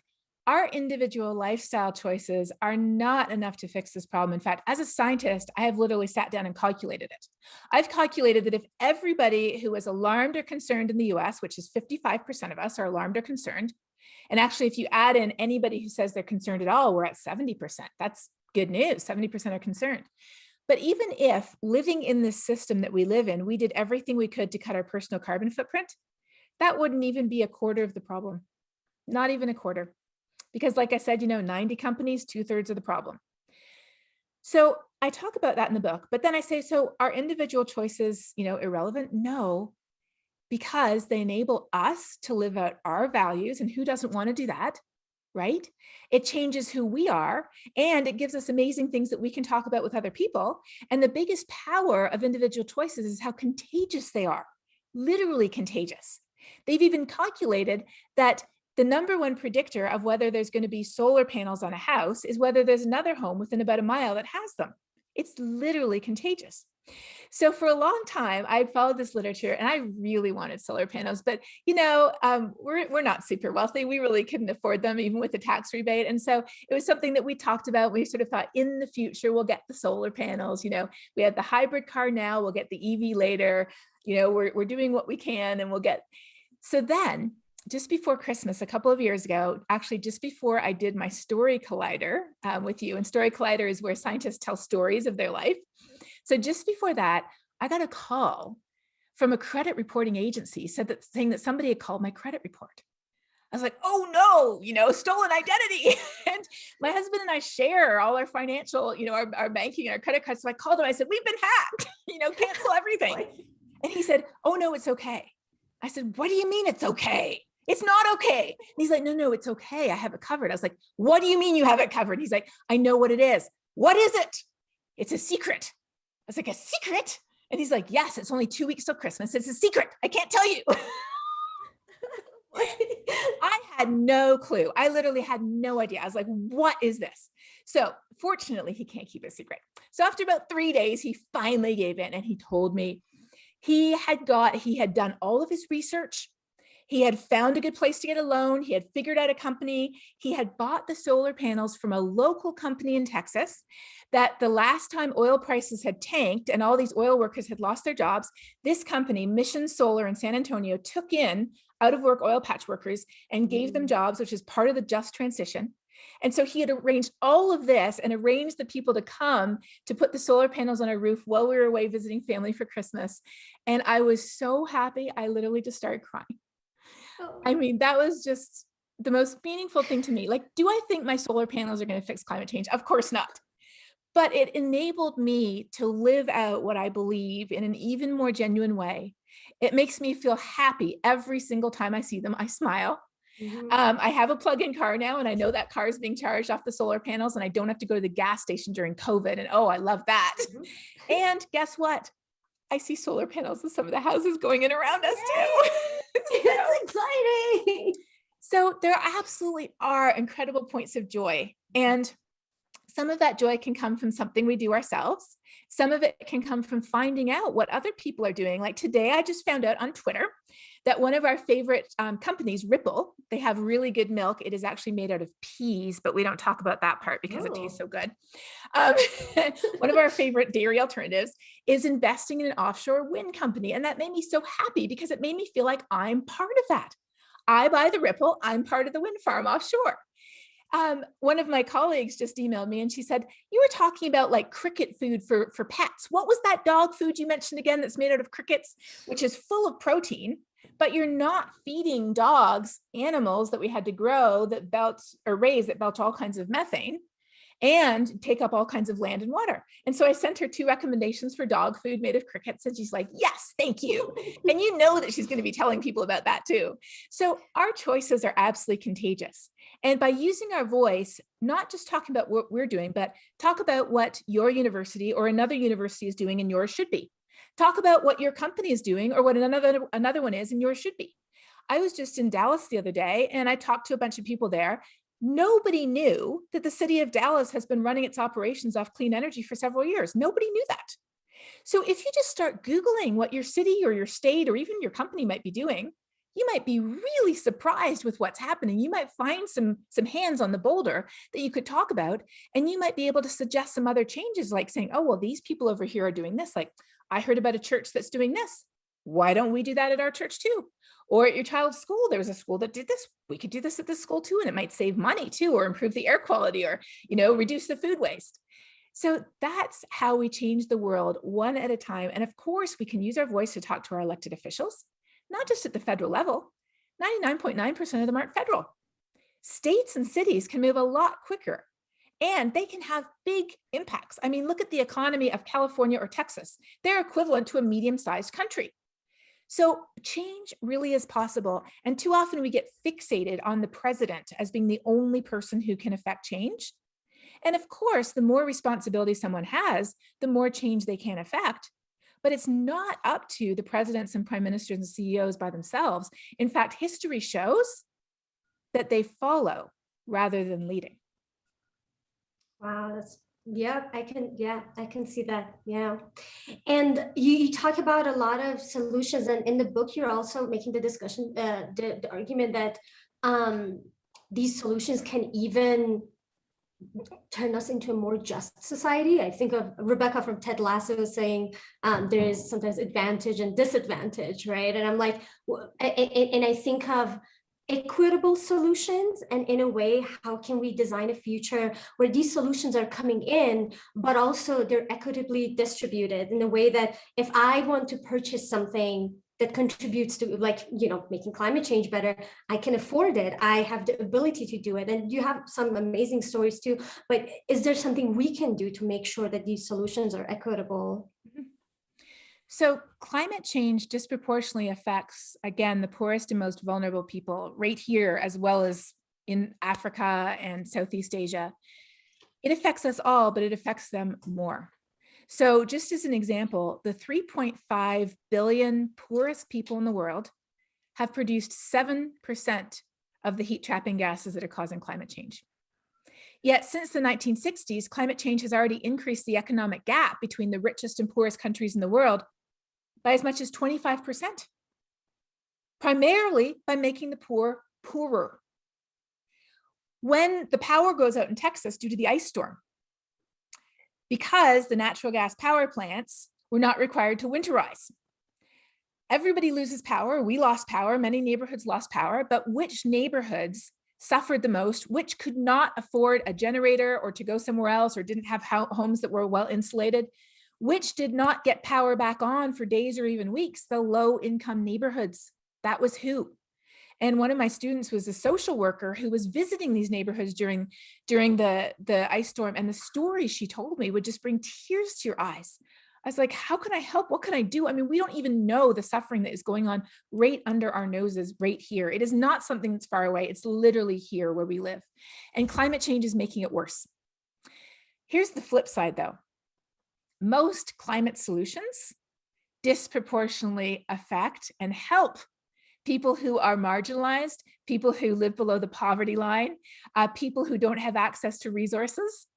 our individual lifestyle choices are not enough to fix this problem. In fact, as a scientist, I have literally sat down and calculated it. I've calculated that if everybody who is alarmed or concerned in the US, which is 55% of us are alarmed or concerned, and actually if you add in anybody who says they're concerned at all, we're at 70%. That's good news, 70% are concerned. But even if living in this system that we live in, we did everything we could to cut our personal carbon footprint, that wouldn't even be a quarter of the problem, not even a quarter. Because like I said, 90 companies, 2/3 of the problem. So I talk about that in the book, but then I say, so are individual choices, irrelevant? No, because they enable us to live out our values, and who doesn't want to do that? Right? It changes who we are, and it gives us amazing things that we can talk about with other people. And the biggest power of individual choices is how contagious they are, literally contagious. They've even calculated that the number one predictor of whether there's going to be solar panels on a house is whether there's another home within about a mile that has them. It's literally contagious. So for a long time, I followed this literature and I really wanted solar panels, but we're not super wealthy. We really couldn't afford them even with the tax rebate. And so it was something that we talked about. We sort of thought in the future, we'll get the solar panels. We have the hybrid car now, we'll get the EV later. We're doing what we can and we'll get. So then just before Christmas, a couple of years ago, actually just before I did my Story Collider with you, and Story Collider is where scientists tell stories of their life. So just before that, I got a call from a credit reporting agency saying that somebody had called my credit report. I was like, oh no, stolen identity. And my husband and I share all our financial, our banking and our credit cards. So I called him, I said, we've been hacked, cancel everything. And he said, oh no, it's okay. I said, what do you mean it's okay? It's not okay. And he's like, no, it's okay. I have it covered. I was like, what do you mean you have it covered? He's like, I know what it is. What is it? It's a secret. I was like, a secret? And he's like, yes, it's only 2 weeks till Christmas. It's a secret. I can't tell you. I had no clue. I literally had no idea. I was like, what is this? So fortunately, he can't keep a secret. So after about 3 days, he finally gave in and he told me he had done all of his research. He had found a good place to get a loan. He had figured out a company. He had bought the solar panels from a local company in Texas that the last time oil prices had tanked and all these oil workers had lost their jobs, this company, Mission Solar in San Antonio, took in out of work oil patch workers and gave them jobs, which is part of the just transition. And so he had arranged all of this and arranged the people to come to put the solar panels on our roof while we were away visiting family for Christmas. And I was so happy, I literally just started crying. I mean, that was just the most meaningful thing to me. Like, do I think my solar panels are going to fix climate change? Of course not. But it enabled me to live out what I believe in an even more genuine way. It makes me feel happy every single time I see them. I smile. I have a plug-in car now, and I know that car is being charged off the solar panels, and I don't have to go to the gas station during COVID. And oh, I love that. And guess what? I see solar panels in some of the houses going in around us too. It's exciting. So there absolutely are incredible points of joy. And some of that joy can come from something we do ourselves. Some of it can come from finding out what other people are doing. Like today, I just found out on Twitter that one of our favorite companies, Ripple, they have really good milk. It is actually made out of peas, but we don't talk about that part because it tastes so good. One of our favorite dairy alternatives is investing in an offshore wind company. And that made me so happy because it made me feel like I'm part of that. I buy the Ripple, I'm part of the wind farm offshore. One of my colleagues just emailed me and she said, you were talking about like cricket food for pets. What was that dog food you mentioned again that's made out of crickets, which is full of protein, but you're not feeding dogs animals that we had to grow that belch or raise that belch all kinds of methane and take up all kinds of land and water. And so I sent her 2 recommendations for dog food made of crickets. And she's like, yes, thank you. And you know that she's going to be telling people about that too. So our choices are absolutely contagious. And by using our voice, not just talking about what we're doing, but talk about what your university or another university is doing and yours should be. Talk about what your company is doing or what another one is and yours should be. I was just in Dallas the other day and I talked to a bunch of people there. Nobody knew that the city of Dallas has been running its operations off clean energy for several years. Nobody knew that. So if you just start Googling what your city or your state or even your company might be doing, you might be really surprised with what's happening. You might find some hands on the boulder that you could talk about, and you might be able to suggest some other changes like saying, oh, well, these people over here are doing this. Like I heard about a church that's doing this. Why don't we do that at our church too? Or at your child's school, there was a school that did this. We could do this at this school too, and it might save money too, or improve the air quality, or reduce the food waste. So that's how we change the world one at a time. And of course, we can use our voice to talk to our elected officials, not just at the federal level. 99.9% of them aren't federal. States and cities can move a lot quicker, and they can have big impacts. I mean, look at the economy of California or Texas. They're equivalent to a medium-sized country. So change really is possible. And too often we get fixated on the president as being the only person who can affect change. And of course, the more responsibility someone has, the more change they can affect. But it's not up to the presidents and prime ministers and CEOs by themselves. In fact, history shows that they follow rather than leading. Wow, I can see that. Yeah. And you talk about a lot of solutions, and in the book, you're also making the discussion, the argument that these solutions can even turn us into a more just society. I think of Rebecca from Ted Lasso saying there is sometimes advantage and disadvantage, right? And I'm like, and I think of equitable solutions, and in a way, how can we design a future where these solutions are coming in, but also they're equitably distributed in a way that if I want to purchase something that contributes to making climate change better, I can afford it. I have the ability to do it. And you have some amazing stories too, but is there something we can do to make sure that these solutions are equitable? So climate change disproportionately affects, again, the poorest and most vulnerable people right here, as well as in Africa and Southeast Asia. It affects us all, but it affects them more. So just as an example, the 3.5 billion poorest people in the world have produced 7% of the heat trapping gases that are causing climate change. Yet since the 1960s, climate change has already increased the economic gap between the richest and poorest countries in the world by as much as 25%, primarily by making the poor poorer. When the power goes out in Texas due to the ice storm, because the natural gas power plants were not required to winterize, everybody loses power. We lost power. Many neighborhoods lost power. But which neighborhoods suffered the most, which could not afford a generator or to go somewhere else or didn't have homes that were well insulated, which did not get power back on for days or even weeks? The low income neighborhoods. That was who. And one of my students was a social worker who was visiting these neighborhoods during the ice storm. And the stories she told me would just bring tears to your eyes. I was like, how can I help? What can I do? I mean, we don't even know the suffering that is going on right under our noses right here. It is not something that's far away. It's literally here where we live. And climate change is making it worse. Here's the flip side though. Most climate solutions disproportionately affect and help people who are marginalized, people who live below the poverty line, people who don't have access to resources.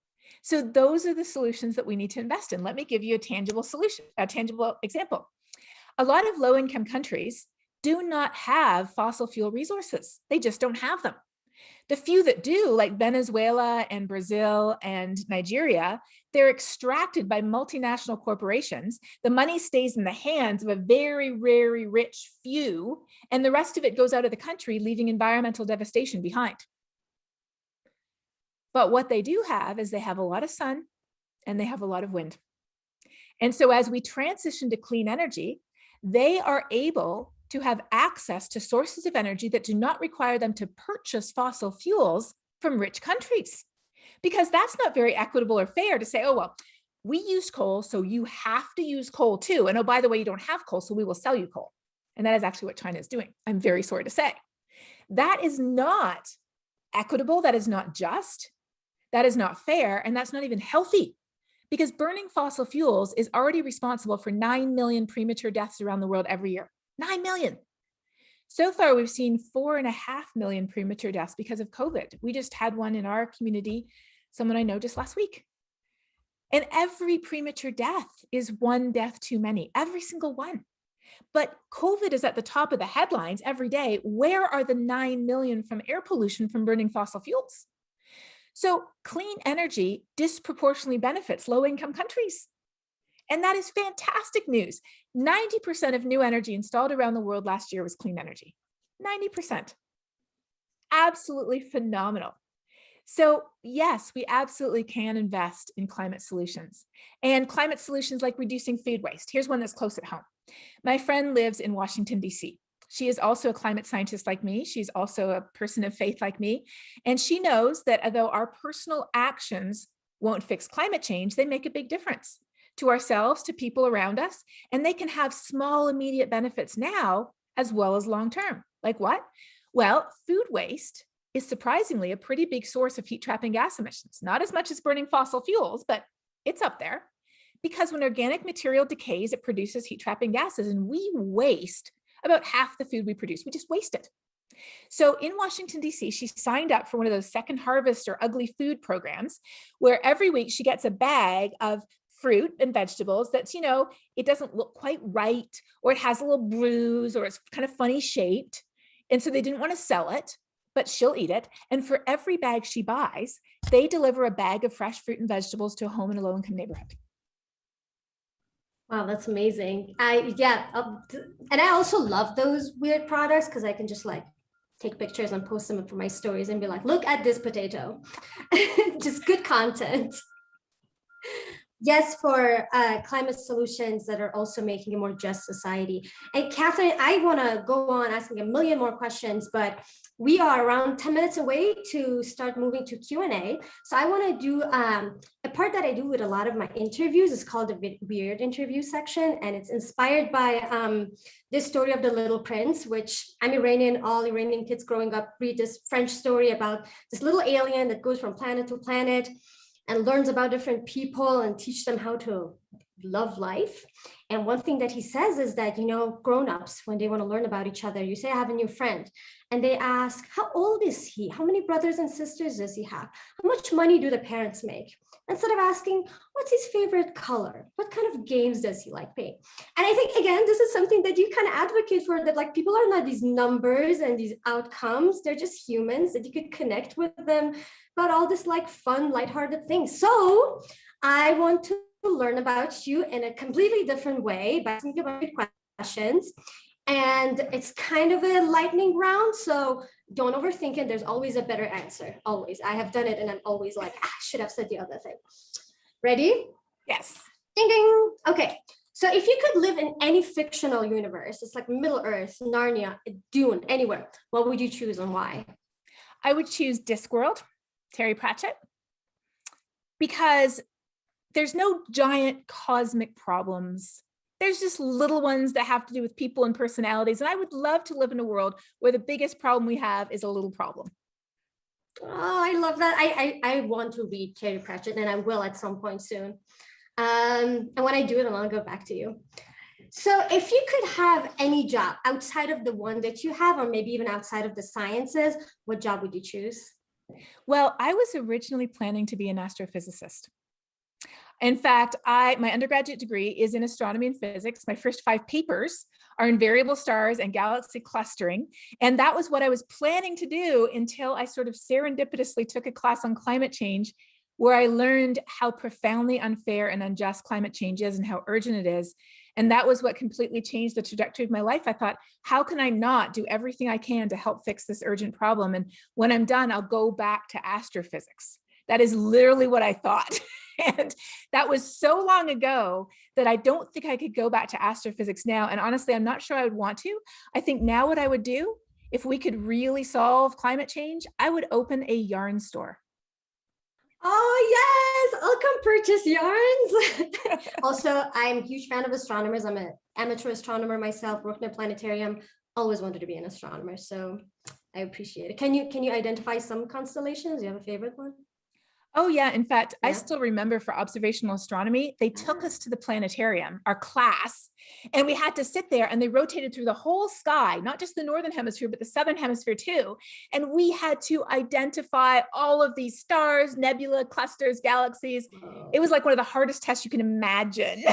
So those are the solutions that we need to invest in. Let me give you a tangible solution, a tangible example. A lot of low-income countries do not have fossil fuel resources. They just don't have them. The few that do, like Venezuela and Brazil and Nigeria, they're extracted by multinational corporations. The money stays in the hands of a very, very rich few, and the rest of it goes out of the country, leaving environmental devastation behind. But what they do have is they have a lot of sun and they have a lot of wind. And so as we transition to clean energy, they are able to have access to sources of energy that do not require them to purchase fossil fuels from rich countries. Because that's not very equitable or fair to say, oh, well, we use coal, so you have to use coal too. And oh, by the way, you don't have coal, so we will sell you coal. And that is actually what China is doing. I'm very sorry to say. That is not equitable. That is not just. That is not fair. And that's not even healthy. Because burning fossil fuels is already responsible for 9 million premature deaths around the world every year. 9 million. So far, we've seen 4.5 million premature deaths because of COVID. We just had one in our community, someone I know just last week. And every premature death is one death too many, every single one. But COVID is at the top of the headlines every day. Where are the 9 million from air pollution from burning fossil fuels? So clean energy disproportionately benefits low-income countries. And that is fantastic news. 90% of new energy installed around the world last year was clean energy. 90%. Absolutely phenomenal. So yes, we absolutely can invest in climate solutions. And climate solutions like reducing food waste. Here's one that's close at home. My friend lives in Washington, D.C. She is also a climate scientist like me. She's also a person of faith like me. And she knows that although our personal actions won't fix climate change, they make a big difference to ourselves, to people around us, and they can have small immediate benefits now as well as long-term. Like what? Well, food waste is surprisingly a pretty big source of heat trapping gas emissions. Not as much as burning fossil fuels, but it's up there. Because when organic material decays, it produces heat trapping gases, and we waste about half the food we produce. We just waste it. So in Washington, D.C., she signed up for one of those second harvest or ugly food programs where every week she gets a bag of fruit and vegetables that's, it doesn't look quite right, or it has a little bruise, or it's kind of funny shaped. And so they didn't want to sell it, but she'll eat it. And for every bag she buys, they deliver a bag of fresh fruit and vegetables to a home in a low-income neighborhood. Wow, that's amazing. And I also love those weird products because I can just take pictures and post them for my stories and be like, look at this potato. Just good content. Yes, for climate solutions that are also making a more just society. And Katharine, I want to go on asking a million more questions, but we are around 10 minutes away to start moving to Q&A. So I want to do a part that I do with a lot of my interviews is called the weird interview section. And it's inspired by this story of the Little Prince, which I'm Iranian, all Iranian kids growing up read this French story about this little alien that goes from planet to planet and learns about different people and teach them how to love life. And one thing that he says is that, grown-ups, when they want to learn about each other, you say, I have a new friend. And they ask, how old is he? How many brothers and sisters does he have? How much money do the parents make? Instead of asking, what's his favorite color? What kind of games does he like playing? And I think, again, this is something that you kind of advocate for, that people are not these numbers and these outcomes. They're just humans, that you could connect with them about all this fun, lighthearted things. So I want to learn about you in a completely different way by asking you about questions. And it's kind of a lightning round. So Don't overthink it. There's always a better answer. Always. I have done it and I'm always like, I should have said the other thing. Ready? Yes. Ding, ding. Okay. So if you could live in any fictional universe, it's like Middle Earth, Narnia, Dune, anywhere, what would you choose and why? I would choose Discworld, Terry Pratchett, because there's no giant cosmic problems. There's just little ones that have to do with people and personalities. And I would love to live in a world where the biggest problem we have is a little problem. Oh, I love that. I want to read Terry Pratchett and I will at some point soon. And when I do it, I'll go back to you. So if you could have any job outside of the one that you have, or maybe even outside of the sciences, what job would you choose? Well, I was originally planning to be an astrophysicist. In fact, my undergraduate degree is in astronomy and physics. My first 5 papers are in variable stars and galaxy clustering. And that was what I was planning to do until I sort of serendipitously took a class on climate change, where I learned how profoundly unfair and unjust climate change is and how urgent it is. And that was what completely changed the trajectory of my life. I thought, how can I not do everything I can to help fix this urgent problem? And when I'm done, I'll go back to astrophysics. That is literally what I thought. And that was so long ago that I don't think I could go back to astrophysics now. And honestly, I'm not sure I would want to. I think now what I would do, if we could really solve climate change, I would open a yarn store. Oh, yes, I'll come purchase yarns. Also, I'm a huge fan of astronomers. I'm an amateur astronomer myself, worked in a planetarium, always wanted to be an astronomer. So I appreciate it. Can you identify some constellations? Do you have a favorite one? Oh yeah, in fact, I Yeah. still remember for observational astronomy, they took us to the planetarium, our class, and we had to sit there and they rotated through the whole sky, not just the northern hemisphere, but the southern hemisphere too. And we had to identify all of these stars, nebula, clusters, galaxies. It was like one of the hardest tests you can imagine.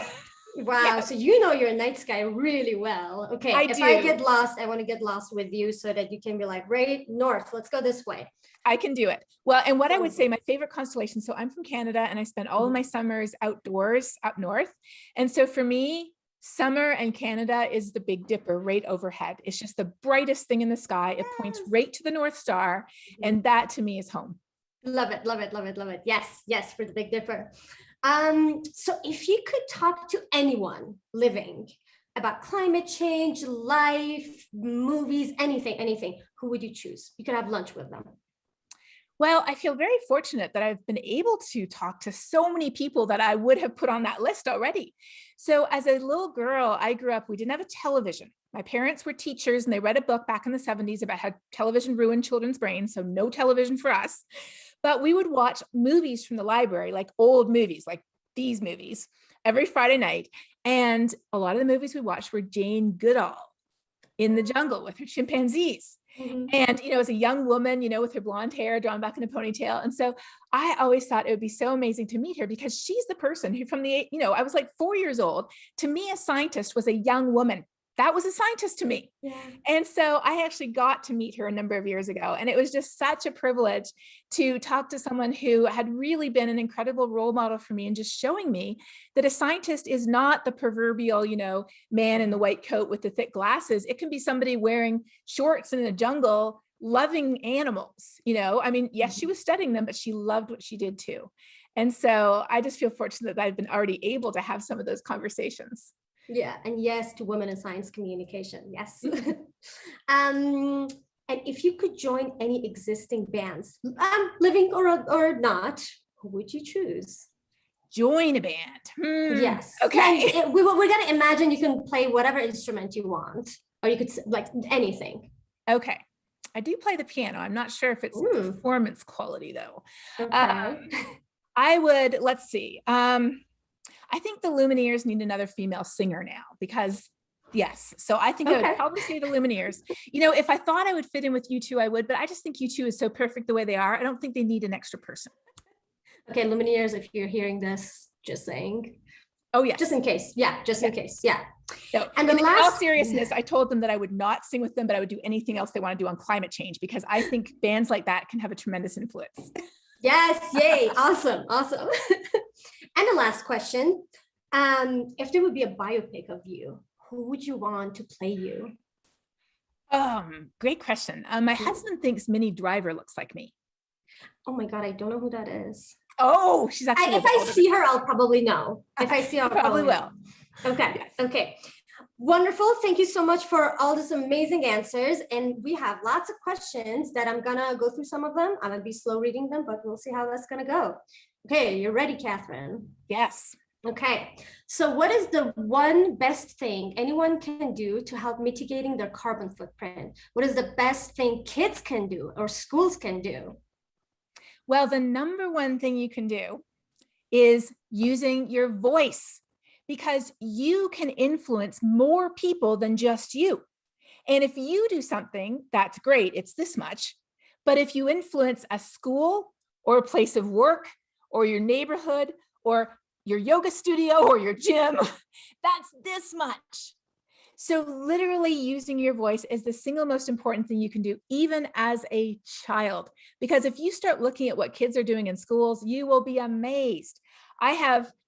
Wow. Yeah. So you know your night sky really well. Okay. If I do. get lost, I want to get lost with you so that you can be like, right, north, let's go this way. I can do it. Well, and what I would say, my favorite constellation, so I'm from Canada and I spend all of my summers outdoors up north. And so for me, summer and Canada is the Big Dipper right overhead. It's just the brightest thing in the sky. It points right to the North Star. And that to me is home. Love it, love it, love it, love it. Yes, yes, for the Big Dipper. So if you could talk to anyone living about climate change, life, movies, anything, who would you choose? You could have lunch with them. Well, I feel very fortunate that I've been able to talk to so many people that I would have put on that list already. So as a little girl, I grew up, we didn't have a television. My parents were teachers and they read a book back in the 70s about how television ruined children's brains. So no television for us, but we would watch movies from the library, like old movies, like these movies every Friday night. And a lot of the movies we watched were Jane Goodall in the jungle with her chimpanzees. And, as a young woman, with her blonde hair drawn back in a ponytail. And so I always thought it would be so amazing to meet her because she's the person who I was like 4 years old. To me, a scientist was a young woman. That was a scientist to me. Yeah. And so I actually got to meet her a number of years ago. And it was just such a privilege to talk to someone who had really been an incredible role model for me and just showing me that a scientist is not the proverbial, man in the white coat with the thick glasses. It can be somebody wearing shorts in the jungle, loving animals, yes, she was studying them, but she loved what she did too. And so I just feel fortunate that I've been already able to have some of those conversations. Yeah, and yes to women in science communication, yes. And if you could join any existing bands, living or not, who would you choose? Join a band. Yes. Okay. Yeah, we're gonna imagine you can play whatever instrument you want, or you could like anything. Okay. I do play the piano. I'm not sure if it's performance quality though. Okay. I would, let's see. I think the Lumineers need another female singer now because yes. So I think I would probably say the Lumineers. If I thought I would fit in with U2, I would, but I just think U2 is so perfect the way they are. I don't think they need an extra person. Okay, Lumineers, if you're hearing this, just saying. Oh yeah. Just in case. Yeah, just in case. Yeah. No, and in all seriousness, I told them that I would not sing with them, but I would do anything else they want to do on climate change because I think bands like that can have a tremendous influence. Yes, yay, awesome. And the last question, if there would be a biopic of you, who would you want to play you? Great question. My husband thinks Minnie Driver looks like me. Oh my God, I don't know who that is. Oh, she's actually If I see her, I'll probably know. If I see her, I'll probably will. know. Okay. Yes. Okay. Wonderful. Thank you so much for all these amazing answers. And we have lots of questions that I'm gonna go through some of them. I'm gonna be slow reading them, but we'll see how that's gonna go. Okay, you're ready, Catherine? Yes. Okay. So what is the one best thing anyone can do to help mitigating their carbon footprint? What is the best thing kids can do or schools can do? Well, the number one thing you can do is using your voice, because you can influence more people than just you. And if you do something, that's great, it's this much. But if you influence a school or a place of work or your neighborhood or your yoga studio or your gym, that's this much. So literally using your voice is the single most important thing you can do, even as a child. Because if you start looking at what kids are doing in schools, you will be amazed.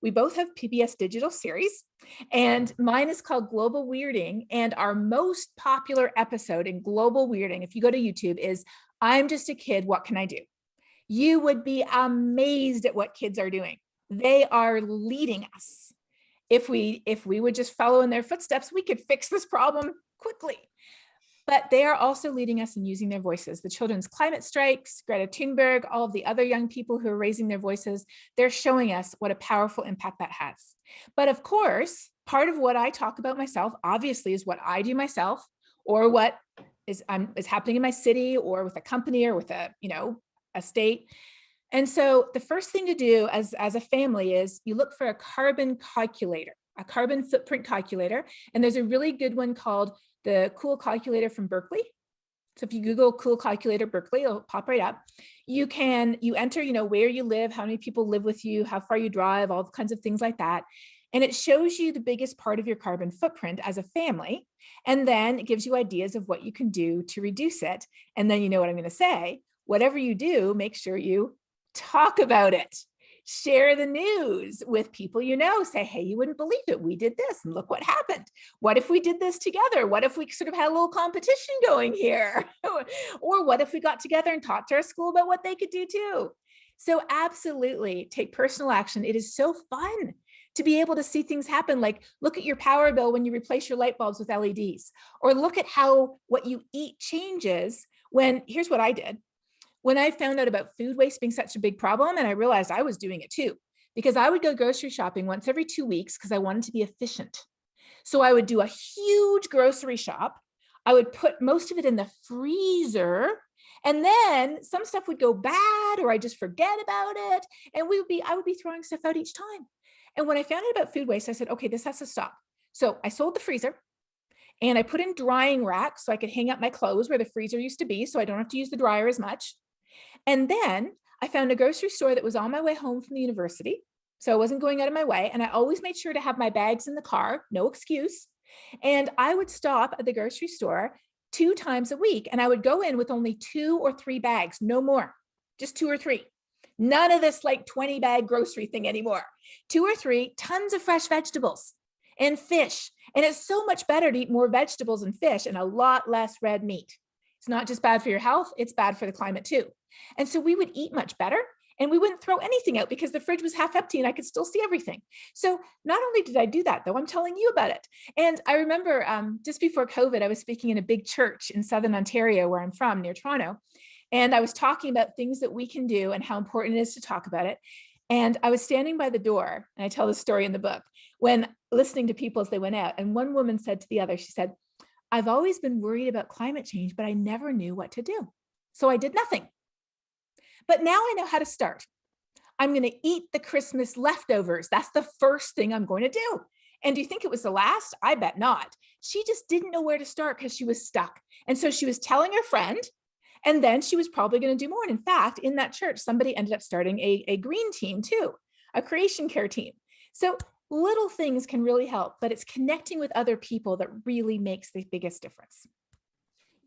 We both have PBS digital series, and mine is called Global Weirding. And our most popular episode in Global Weirding, if you go to YouTube, is I'm Just a Kid, What Can I Do? You would be amazed at what kids are doing. They are leading us. If we would just follow in their footsteps, we could fix this problem quickly. But they are also leading us in using their voices. The children's climate strikes, Greta Thunberg, all of the other young people who are raising their voices, they're showing us what a powerful impact that has. But of course, part of what I talk about myself, obviously, is what I do myself, or what is happening in my city, or with a company, or with a state. And so the first thing to do as a family is you look for a carbon calculator, a carbon footprint calculator. And there's a really good one called the Cool Calculator from Berkeley. So if you Google Cool Calculator Berkeley, it'll pop right up. You enter, where you live, how many people live with you, how far you drive, all kinds of things like that. And it shows you the biggest part of your carbon footprint as a family. And then it gives you ideas of what you can do to reduce it. And then you know what I'm going to say. Whatever you do, make sure you talk about it. Share the news with people you know. Say, hey, you wouldn't believe it. We did this and look what happened. What if we did this together? What if we sort of had a little competition going here? Or what if we got together and talked to our school about what they could do too? So absolutely take personal action. It is so fun to be able to see things happen. Like look at your power bill when you replace your light bulbs with LEDs, or look at how what you eat changes here's what I did. When I found out about food waste being such a big problem, and I realized I was doing it too, because I would go grocery shopping once every 2 weeks because I wanted to be efficient. So I would do a huge grocery shop. I would put most of it in the freezer, and then some stuff would go bad or I just forget about it. And I would be throwing stuff out each time. And when I found out about food waste, I said, okay, this has to stop. So I sold the freezer. And I put in drying racks so I could hang up my clothes where the freezer used to be, so I don't have to use the dryer as much. And then I found a grocery store that was on my way home from the university. So I wasn't going out of my way. And I always made sure to have my bags in the car, no excuse. And I would stop at the grocery store 2 times a week. And I would go in with only 2 or 3 bags, no more, just 2 or 3. None of this like 20 bag grocery thing anymore. 2 or 3, tons of fresh vegetables and fish. And it's so much better to eat more vegetables and fish and a lot less red meat. It's not just bad for your health, it's bad for the climate too. And so we would eat much better, and we wouldn't throw anything out because the fridge was half empty and I could still see everything. So not only did I do that, though, I'm telling you about it. And I remember just before COVID, I was speaking in a big church in Southern Ontario, where I'm from, near Toronto. And I was talking about things that we can do and how important it is to talk about it. And I was standing by the door, and I tell the story in the book, when listening to people as they went out. And one woman said to the other, she said, I've always been worried about climate change, but I never knew what to do. So I did nothing. But now I know how to start. I'm going to eat the Christmas leftovers. That's the first thing I'm going to do. And do you think it was the last? I bet not. She just didn't know where to start because she was stuck. And so she was telling her friend, and then she was probably going to do more. And in fact, in that church, somebody ended up starting a green team too, a creation care team. So little things can really help, but it's connecting with other people that really makes the biggest difference.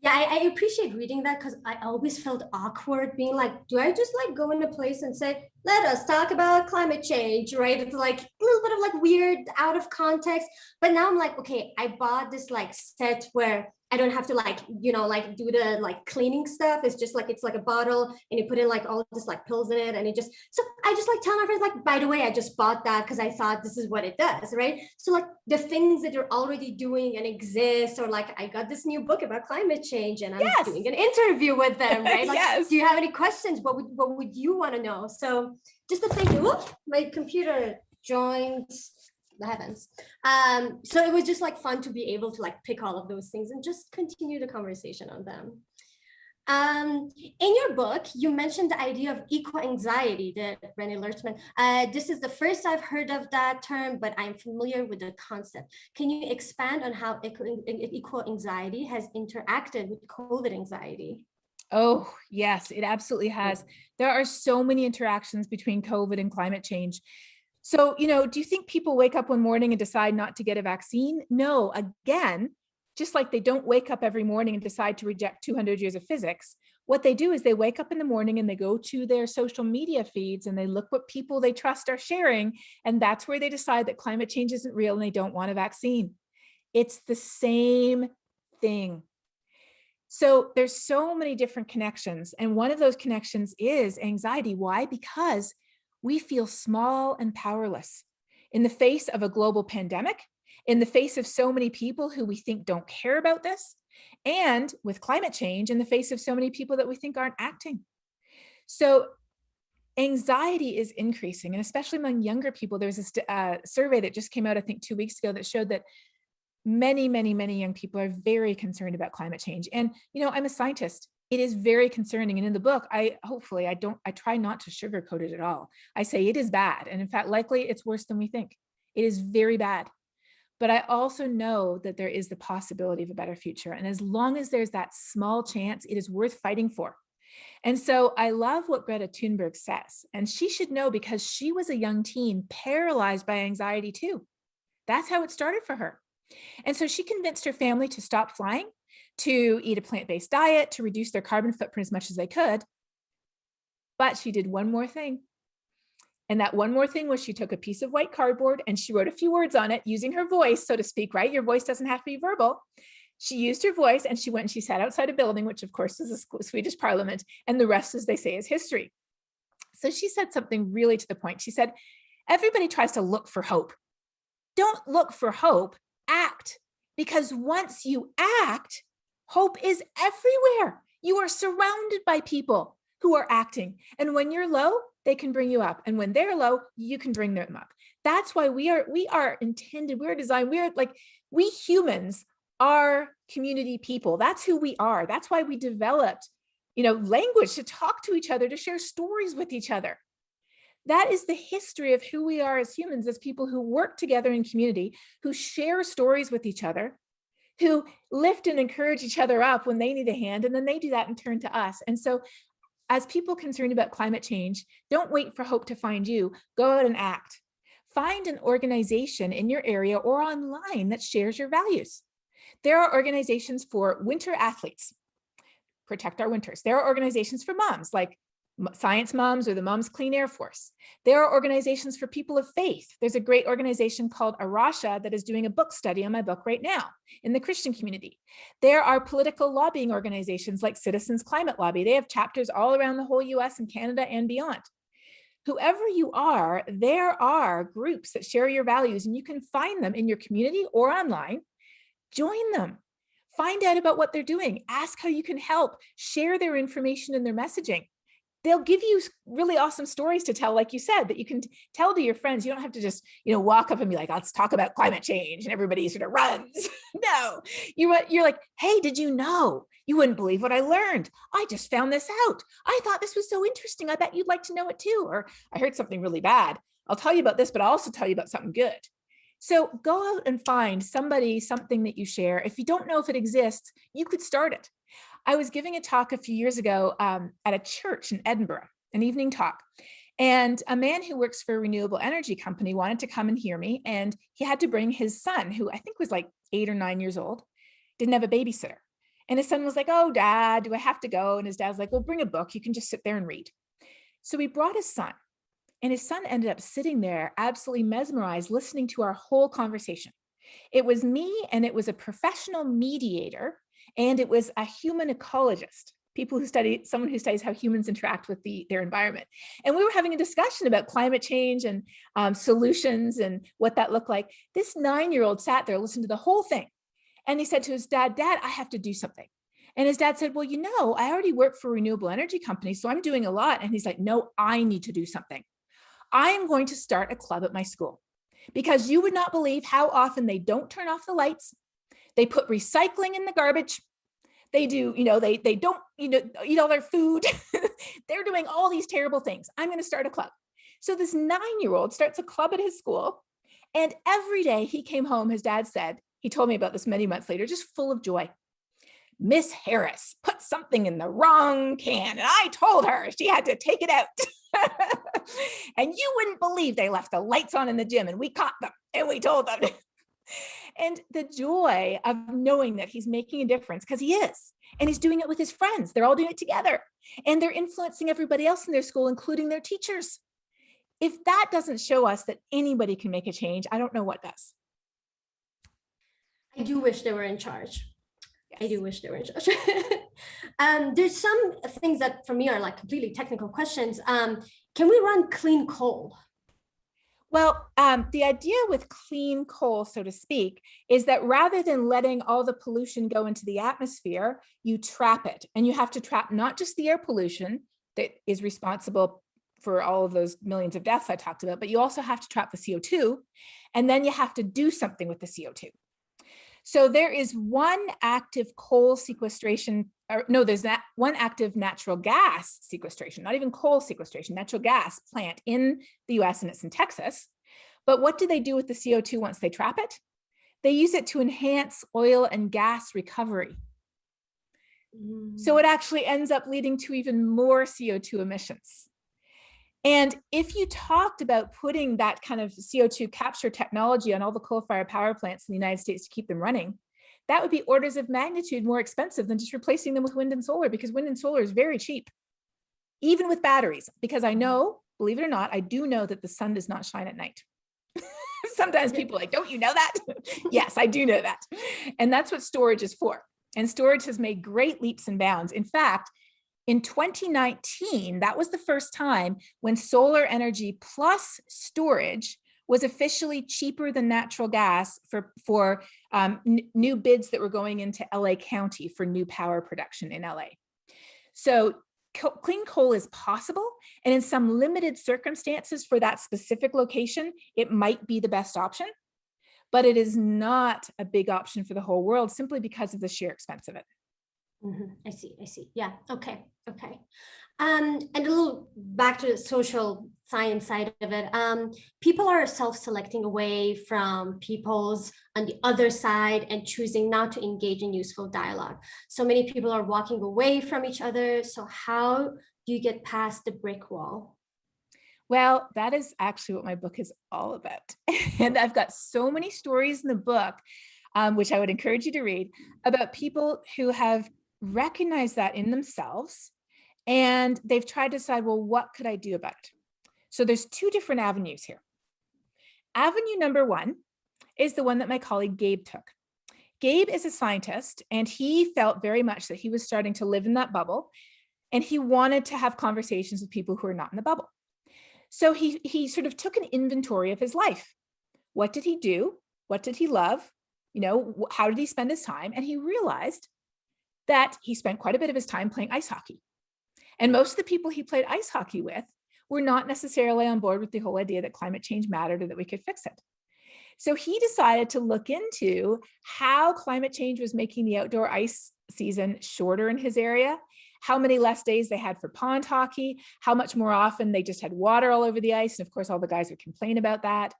Yeah, I appreciate reading that, because I always felt awkward being like, do I just like go in a place and say, let us talk about climate change, right? It's like a little bit of like weird, out of context. But now I'm like, okay, I bought this like set where I don't have to like, like do the like cleaning stuff. It's just like, it's like a bottle and you put in like all this like pills in it. And so I just like tell my friends, like, by the way, I just bought that because I thought this is what it does, right? So like the things that you're already doing and exist, or like, I got this new book about climate change and I'm doing an interview with them, right? Like, do you have any questions? What would you want to know? So just to thank you. Whoop, my computer joined the heavens. So it was just like fun to be able to like pick all of those things and just continue the conversation on them. In your book, you mentioned the idea of eco-anxiety, the Reyhaneh Maktoufi. This is the first I've heard of that term, but I'm familiar with the concept. Can you expand on how eco-anxiety has interacted with COVID anxiety? Oh, yes, it absolutely has. There are so many interactions between COVID and climate change. So, do you think people wake up one morning and decide not to get a vaccine? No, again, just like they don't wake up every morning and decide to reject 200 years of physics. What they do is they wake up in the morning and they go to their social media feeds and they look what people they trust are sharing. And that's where they decide that climate change isn't real and they don't want a vaccine. It's the same thing. So there's so many different connections. And one of those connections is anxiety. Why? Because we feel small and powerless in the face of a global pandemic, in the face of so many people who we think don't care about this, and with climate change, in the face of so many people that we think aren't acting. So anxiety is increasing, and especially among younger people. There's a survey that just came out, I think 2 weeks ago, that showed that many, many, many young people are very concerned about climate change. And, I'm a scientist. It is very concerning. And in the book, I try not to sugarcoat it at all. I say it is bad. And in fact, likely it's worse than we think. It is very bad. But I also know that there is the possibility of a better future. And as long as there's that small chance, it is worth fighting for. And so I love what Greta Thunberg says. And she should know, because she was a young teen paralyzed by anxiety too. That's how it started for her. And so she convinced her family to stop flying, to eat a plant-based diet, to reduce their carbon footprint as much as they could. But she did one more thing. And that one more thing was she took a piece of white cardboard and she wrote a few words on it using her voice, so to speak, right? Your voice doesn't have to be verbal. She used her voice and she went and she sat outside a building, which of course is the Swedish parliament. And the rest, as they say, is history. So she said something really to the point. She said, everybody tries to look for hope. Don't look for hope, act. Because once you act, hope is everywhere. You are surrounded by people who are acting. And when you're low, they can bring you up. And when they're low, you can bring them up. That's why we are intended, we're designed, we humans are community people. That's who we are. That's why we developed, language to talk to each other, to share stories with each other. That is the history of who we are as humans, as people who work together in community, who share stories with each other, who lift and encourage each other up when they need a hand, and then they do that in turn to us. And so as people concerned about climate change, don't wait for hope to find you. Go out and act. Find an organization in your area or online that shares your values. There are organizations for winter athletes, protect our winters. There are organizations for moms, like Science Moms or the Moms Clean Air Force. There are organizations for people of faith. There's a great organization called Arasha that is doing a book study on my book right now in the Christian community. There are political lobbying organizations like Citizens Climate Lobby. They have chapters all around the whole US and Canada and beyond. Whoever you are, there are groups that share your values, and you can find them in your community or online. Join them. Find out about what they're doing. Ask how you can help. Share their information and their messaging. They'll give you really awesome stories to tell, like you said, that you can tell to your friends. You don't have to just, walk up and be like, let's talk about climate change, and everybody sort of runs. No, you're like, hey, did you know? You wouldn't believe what I learned. I just found this out. I thought this was so interesting. I bet you'd like to know it too. Or I heard something really bad. I'll tell you about this, but I'll also tell you about something good. So go out and find something that you share. If you don't know if it exists, you could start it. I was giving a talk a few years ago at a church in Edinburgh, an evening talk. And a man who works for a renewable energy company wanted to come and hear me. And he had to bring his son, who I think was like 8 or 9 years old, didn't have a babysitter. And his son was like, oh, Dad, do I have to go? And his dad's like, well, bring a book. You can just sit there and read. So he brought his son. And his son ended up sitting there absolutely mesmerized, listening to our whole conversation. It was me and it was a professional mediator And it was a human ecologist, someone who studies how humans interact with their environment. And we were having a discussion about climate change and solutions and what that looked like. This 9-year-old sat there, listened to the whole thing. And he said to his dad, "Dad, I have to do something." And his dad said, "Well, you know, I already work for renewable energy companies, so I'm doing a lot." And he's like, "No, I need to do something. I am going to start a club at my school, because you would not believe how often they don't turn off the lights. They put recycling in the garbage. They do, they don't, eat all their food. They're doing all these terrible things. I'm going to start a club." So this 9-year-old starts a club at his school. And every day he came home, his dad said, he told me about this many months later, just full of joy. "Miss Harris put something in the wrong can, and I told her she had to take it out." "And you wouldn't believe they left the lights on in the gym, and we caught them and we told them." And the joy of knowing that he's making a difference, because he is, and he's doing it with his friends. They're all doing it together, and they're influencing everybody else in their school, including their teachers. If that doesn't show us that anybody can make a change, I don't know what does. I do wish they were in charge. Yes. I do wish they were in charge. There's some things that for me are like completely technical questions. Can we run clean coal? Well, the idea with clean coal, so to speak, is that rather than letting all the pollution go into the atmosphere, you trap it. And you have to trap not just the air pollution that is responsible for all of those millions of deaths I talked about, but you also have to trap the CO2, and then you have to do something with the CO2. So there is one active coal sequestration, there's one active natural gas sequestration, not even coal sequestration, natural gas plant in the US, and it's in Texas. But what do they do with the CO2 once they trap it? They use it to enhance oil and gas recovery. So it actually ends up leading to even more CO2 emissions. And if you talked about putting that kind of CO2 capture technology on all the coal-fired power plants in the United States to keep them running, that would be orders of magnitude more expensive than just replacing them with wind and solar, because wind and solar is very cheap, even with batteries. Because I know, believe it or not, I do know that the sun does not shine at night. Sometimes people are like, "Don't you know that?" Yes, I do know that. And that's what storage is for. And storage has made great leaps and bounds. In fact, in 2019, that was the first time when solar energy plus storage was officially cheaper than natural gas for new bids that were going into LA County for new power production in LA. So clean coal is possible, and in some limited circumstances for that specific location, it might be the best option, but it is not a big option for the whole world simply because of the sheer expense of it. I see. Yeah. Okay. And a little back to the social science side of it. People are self-selecting away from people's on the other side and choosing not to engage in useful dialogue. So many people are walking away from each other. So how do you get past the brick wall? Well, that is actually what my book is all about. And I've got so many stories in the book, which I would encourage you to read, about people who have recognize that in themselves, and they've tried to decide, well, what could I do about it? So there's two different avenues here. Avenue number one is the one that my colleague Gabe took. Gabe is a scientist, and he felt very much that he was starting to live in that bubble, and he wanted to have conversations with people who are not in the bubble. So he sort of took an inventory of his life. What did he do? What did he love? How did he spend his time? And he realized that he spent quite a bit of his time playing ice hockey. And most of the people he played ice hockey with were not necessarily on board with the whole idea that climate change mattered or that we could fix it. So he decided to look into how climate change was making the outdoor ice season shorter in his area, how many less days they had for pond hockey, how much more often they just had water all over the ice. And of course, all the guys would complain about that.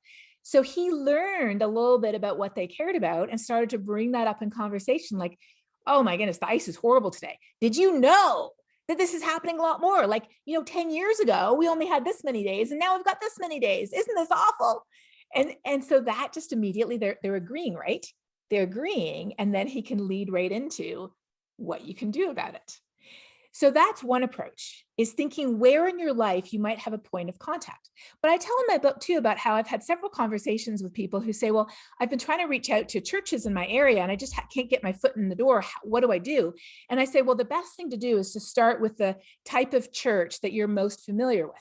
So he learned a little bit about what they cared about and started to bring that up in conversation, like, "Oh my goodness, the ice is horrible today. Did you know that this is happening a lot more? 10 years ago, we only had this many days, and now we've got this many days. Isn't this awful?" And so that just immediately they're agreeing, right? They're agreeing, and then he can lead right into what you can do about it. So that's one approach, is thinking where in your life you might have a point of contact. But I tell in my book too about how I've had several conversations with people who say, well, I've been trying to reach out to churches in my area and I just can't get my foot in the door. What do I do? And I say, well, the best thing to do is to start with the type of church that you're most familiar with.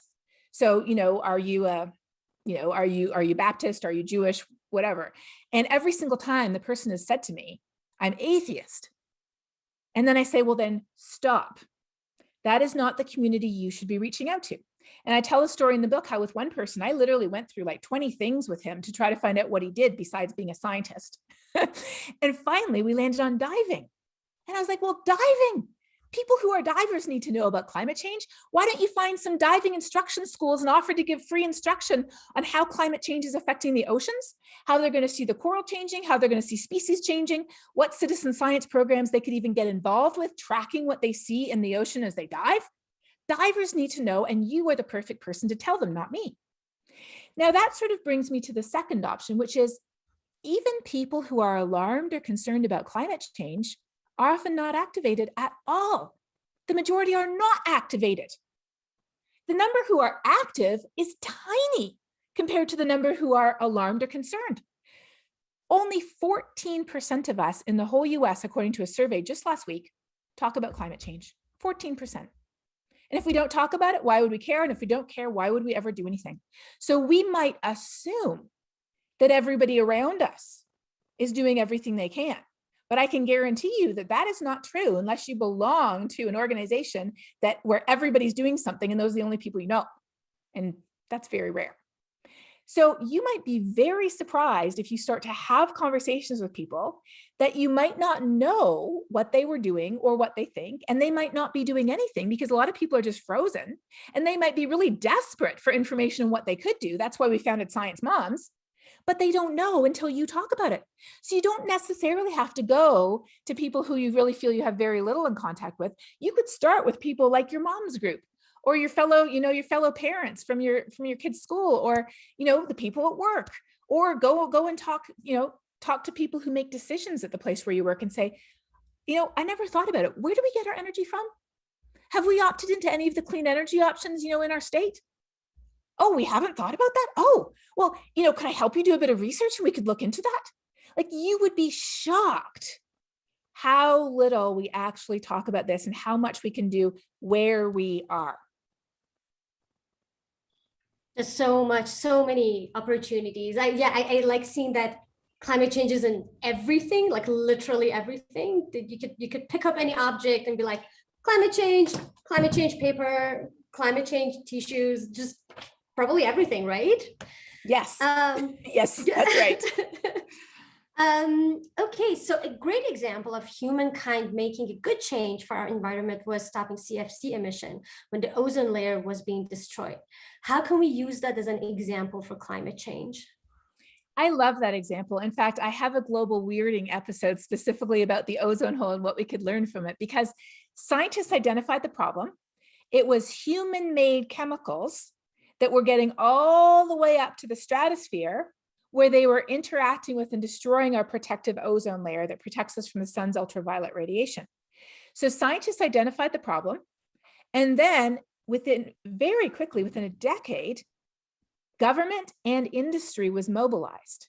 So, are you Baptist? Are you Jewish? Whatever. And every single time the person has said to me, I'm atheist. And then I say, well, then stop. That is not the community you should be reaching out to. And I tell a story in the book how with one person, I literally went through like 20 things with him to try to find out what he did besides being a scientist. And finally, we landed on diving. And I was like, well, diving. People who are divers need to know about climate change. Why don't you find some diving instruction schools and offer to give free instruction on how climate change is affecting the oceans, how they're going to see the coral changing, how they're going to see species changing, what citizen science programs they could even get involved with, tracking what they see in the ocean as they dive. Divers need to know, and you are the perfect person to tell them, not me. Now that sort of brings me to the second option, which is even people who are alarmed or concerned about climate change are often not activated at all. The majority are not activated. The number who are active is tiny compared to the number who are alarmed or concerned. Only 14% of us in the whole US, according to a survey just last week, talk about climate change. 14%. And if we don't talk about it, why would we care? And if we don't care, why would we ever do anything? So we might assume that everybody around us is doing everything they can. But I can guarantee you that that is not true unless you belong to an organization where everybody's doing something and those are the only people you know. And that's very rare. So you might be very surprised if you start to have conversations with people that you might not know what they were doing or what they think, and they might not be doing anything because a lot of people are just frozen and they might be really desperate for information on what they could do. That's why we founded Science Moms. But they don't know until you talk about it. So you don't necessarily have to go to people who you really feel you have very little in contact with. You could start with people like your mom's group or your fellow parents from your kids' school, or, the people at work, or go and talk to people who make decisions at the place where you work and say, I never thought about it. Where do we get our energy from? Have we opted into any of the clean energy options, in our state? Oh, we haven't thought about that? Oh, well, can I help you do a bit of research and we could look into that? Like, you would be shocked how little we actually talk about this and how much we can do where we are. There's so many opportunities. I like seeing that climate change is in everything, like literally everything. You could pick up any object and be like, climate change paper, climate change tissues, just probably everything, right? Yes. Yes, that's right. Okay, so a great example of humankind making a good change for our environment was stopping CFC emission when the ozone layer was being destroyed. How can we use that as an example for climate change? I love that example. In fact, I have a global weirding episode specifically about the ozone hole and what we could learn from it, because scientists identified the problem. It was human-made chemicals that were getting all the way up to the stratosphere, where they were interacting with and destroying our protective ozone layer that protects us from the sun's ultraviolet radiation. So scientists identified the problem, and then very quickly, within a decade, government and industry was mobilized.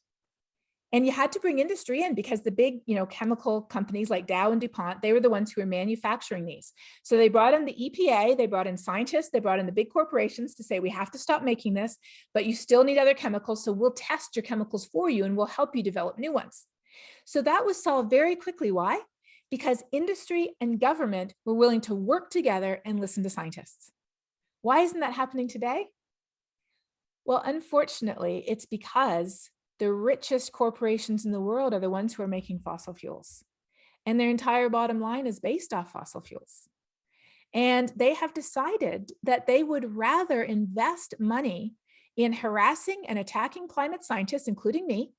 And you had to bring industry in because the big, chemical companies like Dow and DuPont, they were the ones who were manufacturing these. So they brought in the EPA, they brought in scientists, they brought in the big corporations to say, we have to stop making this, but you still need other chemicals. So we'll test your chemicals for you and we'll help you develop new ones. So that was solved very quickly. Why? Because industry and government were willing to work together and listen to scientists. Why isn't that happening today? Well, unfortunately, it's because the richest corporations in the world are the ones who are making fossil fuels. And their entire bottom line is based off fossil fuels. And they have decided that they would rather invest money in harassing and attacking climate scientists, including me,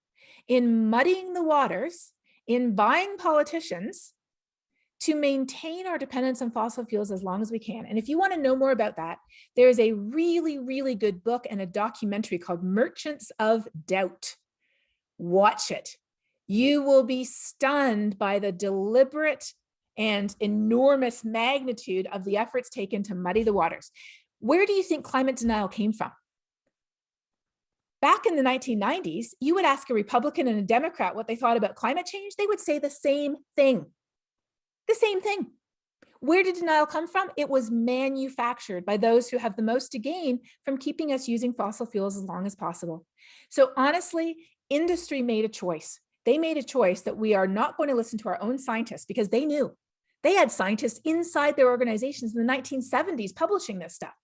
in muddying the waters, in buying politicians, to maintain our dependence on fossil fuels as long as we can. And if you want to know more about that, there's a really, really good book and a documentary called Merchants of Doubt. Watch it. You will be stunned by the deliberate and enormous magnitude of the efforts taken to muddy the waters. Where do you think climate denial came from? Back in the 1990s, you would ask a Republican and a Democrat what they thought about climate change. They would say the same thing. The same thing. Where did denial come from? It was manufactured by those who have the most to gain from keeping us using fossil fuels as long as possible. So honestly, industry made a choice. They made a choice that we are not going to listen to our own scientists, because they knew. They had scientists inside their organizations in the 1970s publishing this stuff.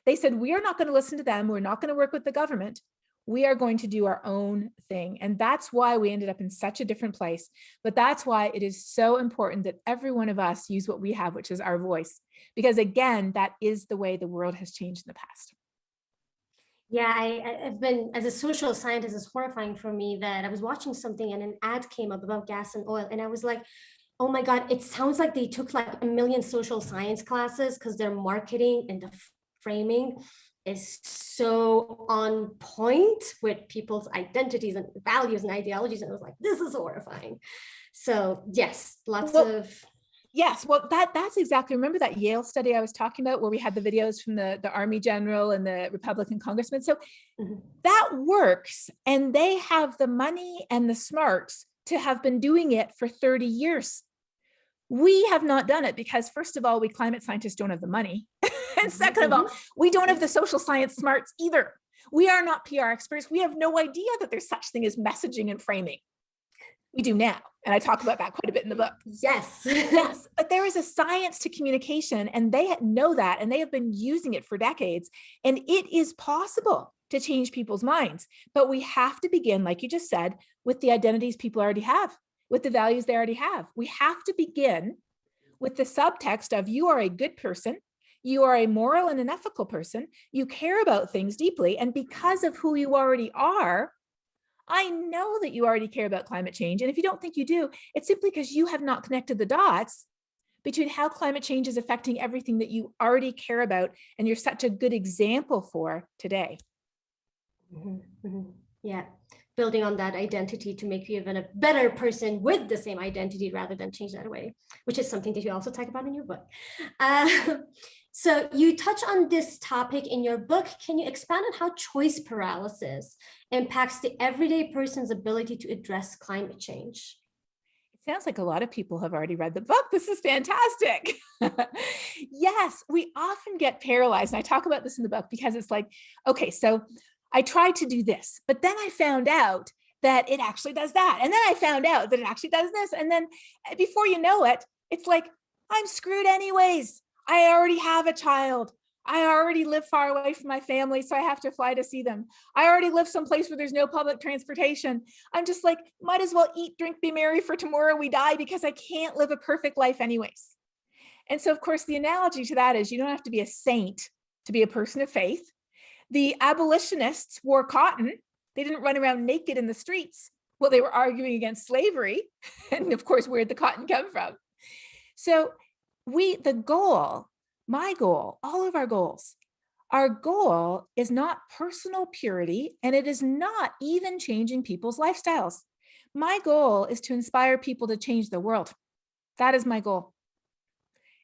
They said, we are not going to listen to them. We're not going to work with the government. We are going to do our own thing. And that's why we ended up in such a different place. But that's why it is so important that every one of us use what we have, which is our voice. Because again, that is the way the world has changed in the past. Yeah, I've been, as a social scientist, it's horrifying for me that I was watching something and an ad came up about gas and oil. And I was like, oh my God, it sounds like they took like a million social science classes, because their marketing and the framing is so on point with people's identities and values and ideologies. And I was like, this is horrifying. So yes, lots of. Yes, well, that's exactly, remember that Yale study I was talking about where we had the videos from the Army general and the Republican congressman? So that works, and they have the money and the smarts to have been doing it for 30 years. We have not done it because, first of all, we climate scientists don't have the money. And second of all, we don't have the social science smarts either. We are not PR experts. We have no idea that there's such thing as messaging and framing. We do now. And I talk about that quite a bit in the book. Yes. Yes. But there is a science to communication, and they know that, and they have been using it for decades. And it is possible to change people's minds. But we have to begin, like you just said, with the identities people already have, with the values they already have. We have to begin with the subtext of, you are a good person. You are a moral and an ethical person. You care about things deeply. And because of who you already are, I know that you already care about climate change. And if you don't think you do, it's simply because you have not connected the dots between how climate change is affecting everything that you already care about. And you're such a good example for today. Yeah. Building on that identity to make you even a better person with the same identity rather than change that away, which is something that you also talk about in your book. So you touch on this topic in your book. Can you expand on how choice paralysis impacts the everyday person's ability to address climate change? It sounds like a lot of people have already read the book. This is fantastic. Yes, we often get paralyzed. And I talk about this in the book because it's like, okay, so I tried to do this, but then I found out that it actually does that. And then I found out that it actually does this. And then before you know it, it's like, I'm screwed anyways. I already have a child. I already live far away from my family, so I have to fly to see them. I already live someplace where there's no public transportation. I'm just like, might as well eat, drink, be merry, for tomorrow we die, because I can't live a perfect life anyways. And so, of course, the analogy to that is you don't have to be a saint to be a person of faith. The abolitionists wore cotton. They didn't run around naked in the streets. Well, they were arguing against slavery. And of course, where'd the cotton come from? So the goal, my goal, all of our goal is not personal purity, and it is not even changing people's lifestyles. My goal is to inspire people to change the world. That is my goal.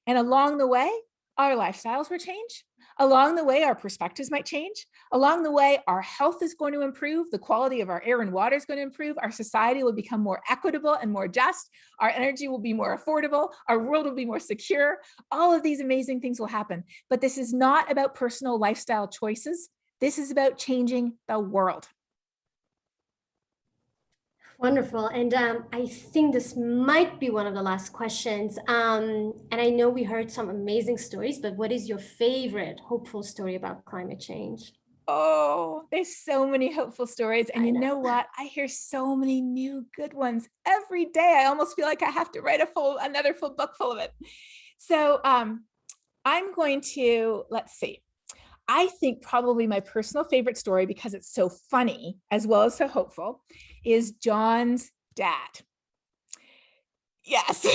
And along the way, our lifestyles will change. Along the way, our perspectives might change. Along the way, our health is going to improve. The quality of our air and water is going to improve. Our society will become more equitable and more just. Our energy will be more affordable. Our world will be more secure. All of these amazing things will happen. But this is not about personal lifestyle choices. This is about changing the world. Wonderful. And I think this might be one of the last questions. And I know we heard some amazing stories, but what is your favorite hopeful story about climate change? Oh, there's so many hopeful stories. And you know what? I hear so many new good ones every day. I almost feel like I have to write another full book full of it. So I'm going to, let's see. I think probably my personal favorite story, because it's so funny as well as so hopeful, is John's dad. Yes.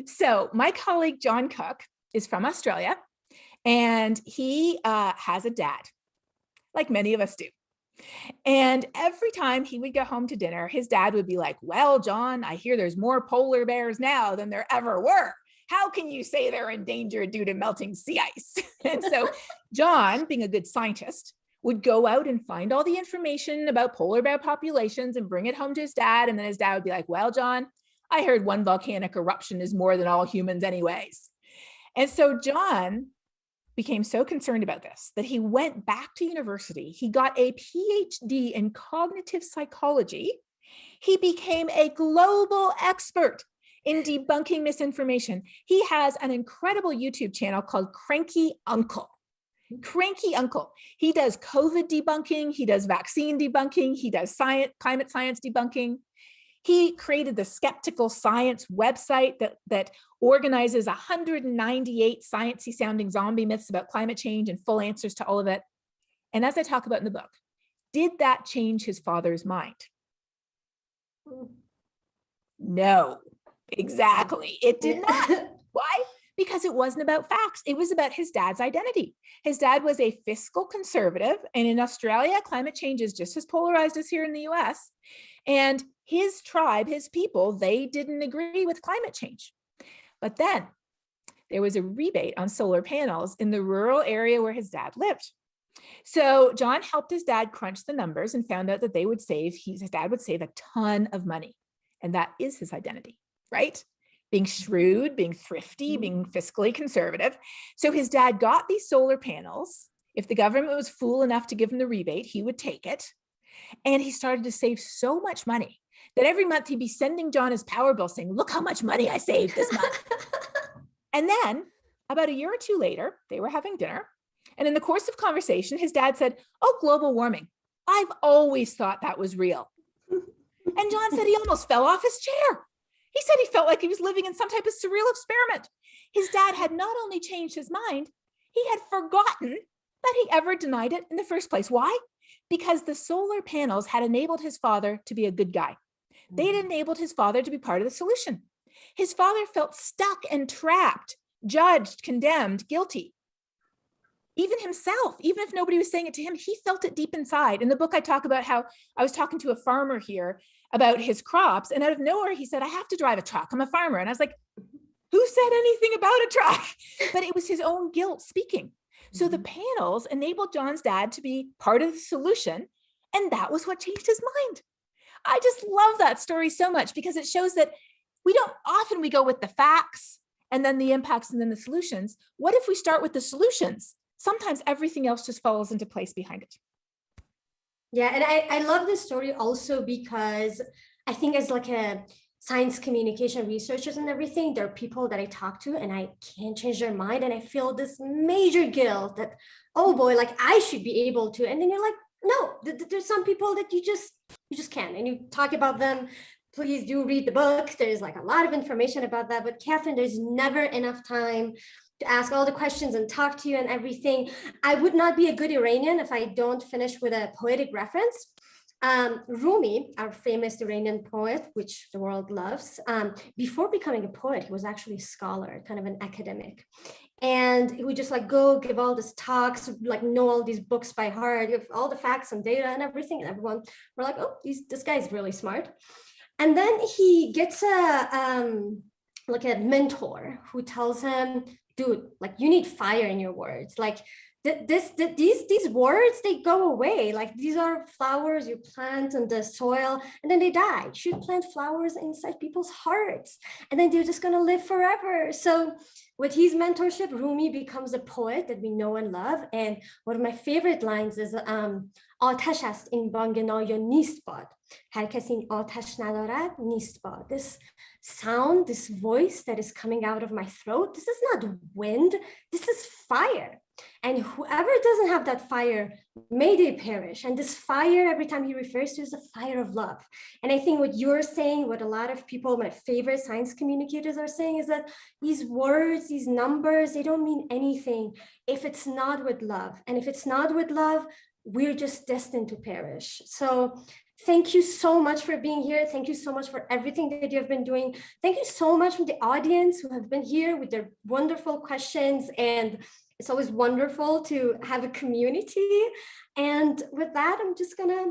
So my colleague, John Cook, is from Australia, and he has a dad, like many of us do. And every time he would get home to dinner, his dad would be like, well, John, I hear there's more polar bears now than there ever were. How can you say they're endangered due to melting sea ice? And so John, being a good scientist, would go out and find all the information about polar bear populations and bring it home to his dad. And then his dad would be like, well, John, I heard one volcanic eruption is more than all humans anyways. And so John became so concerned about this that he went back to university. He got a PhD in cognitive psychology. He became a global expert in debunking misinformation. He has an incredible YouTube channel called Cranky Uncle. Cranky Uncle. He does COVID debunking. He does vaccine debunking. He does climate science debunking. He created the Skeptical Science website that organizes 198 sciencey sounding zombie myths about climate change and full answers to all of it. And as I talk about in the book, did that change his father's mind? No, exactly. It did not. Why? Because it wasn't about facts. It was about his dad's identity. His dad was a fiscal conservative, and in Australia, climate change is just as polarized as here in the US. And his tribe, his people, they didn't agree with climate change. But then there was a rebate on solar panels in the rural area where his dad lived. So John helped his dad crunch the numbers and found out that his dad would save a ton of money. And that is his identity, right? Being shrewd, being thrifty, being fiscally conservative. So his dad got these solar panels. If the government was fool enough to give him the rebate, he would take it. And he started to save so much money that every month he'd be sending John his power bill saying, look how much money I saved this month. And then about a year or two later, they were having dinner. And in the course of conversation, his dad said, oh, global warming. I've always thought that was real. And John said he almost fell off his chair. He said he felt like he was living in some type of surreal experiment. His dad had not only changed his mind, he had forgotten that he ever denied it in the first place. Why? Because the solar panels had enabled his father to be a good guy. They had enabled his father to be part of the solution. His father felt stuck and trapped, judged, condemned, guilty. Even himself, even if nobody was saying it to him, he felt it deep inside. In the book, I talk about how I was talking to a farmer here about his crops, and out of nowhere, he said, I have to drive a truck. I'm a farmer. And I was like, who said anything about a truck? But it was his own guilt speaking. So the panels enabled John's dad to be part of the solution, and that was what changed his mind. I just love that story so much because it shows that we go with the facts and then the impacts and then the solutions. What if we start with the solutions? Sometimes everything else just falls into place behind it. Yeah, and I love this story also because I think as like a science communication researchers and everything, there are people that I talk to and I can't change their mind. And I feel this major guilt that, oh boy, like I should be able to. And then you're like, no, there's some people that you just can't. And you talk about them. Please do read the book. There's like a lot of information about that. But Katharine, there's never enough time to ask all the questions and talk to you and everything. I would not be a good Iranian if I don't finish with a poetic reference. Rumi, our famous Iranian poet, which the world loves, before becoming a poet, he was actually a scholar, kind of an academic. And he would just like go give all these talks, like know all these books by heart, give all the facts and data and everything. And everyone were like, oh, this guy's really smart. And then he gets like a mentor who tells him, dude, like you need fire in your words. Like these words, they go away. Like these are flowers you plant in the soil and then they die. You should plant flowers inside people's hearts and then they're just gonna live forever. So with his mentorship, Rumi becomes a poet that we know and love. And one of my favorite lines is آتش است این بانگ نای نیست باد. هر کسی این آتش ندارد نیست باد. This sound, this voice that is coming out of my throat, this is not wind, this is fire. And whoever doesn't have that fire, may they perish. And this fire, every time he refers to, is the fire of love. And I think what you're saying, what a lot of people, my favorite science communicators are saying, is that these words, these numbers, they don't mean anything if it's not with love. And if it's not with love, we're just destined to perish. So thank you so much for being here. Thank you so much for everything that you have been doing. Thank you so much from the audience who have been here with their wonderful questions. And It's always wonderful to have a community. And with that, I'm just gonna,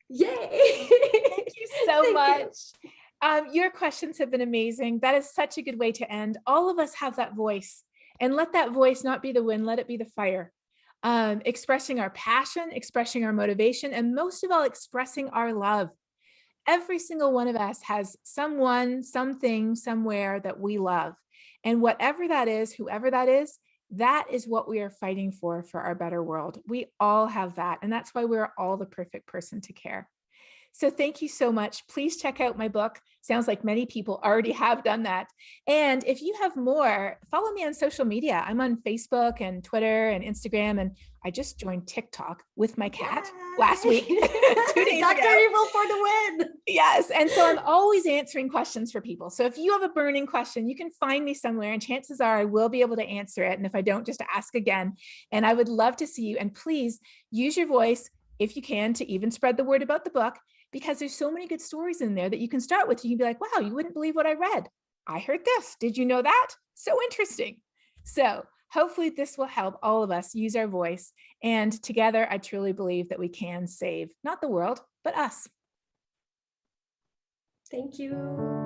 yay. Thank you so Thank much. you. Your questions have been amazing. That is such a good way to end. All of us have that voice, and let that voice not be the wind, let it be the fire. Expressing our passion, expressing our motivation, and most of all, expressing our love. Every single one of us has someone, something, somewhere that we love. And whatever that is, whoever that is what we are fighting for our better world. We all have that. And that's why we're all the perfect person to care. So thank you so much. Please check out my book. Sounds like many people already have done that. And if you have more, follow me on social media. I'm on Facebook and Twitter and Instagram, and I just joined TikTok with my cat last week, 2 days Dr. ago. Evil for the win. Yes. And so I'm always answering questions for people. So if you have a burning question, you can find me somewhere, and chances are I will be able to answer it. And if I don't, just ask again. And I would love to see you. And please use your voice, if you can, to even spread the word about the book, because there's so many good stories in there that you can start with. You can be like, wow, you wouldn't believe what I read. I heard this. Did you know that? So interesting. So hopefully this will help all of us use our voice. And together, I truly believe that we can save not the world, but us. Thank you.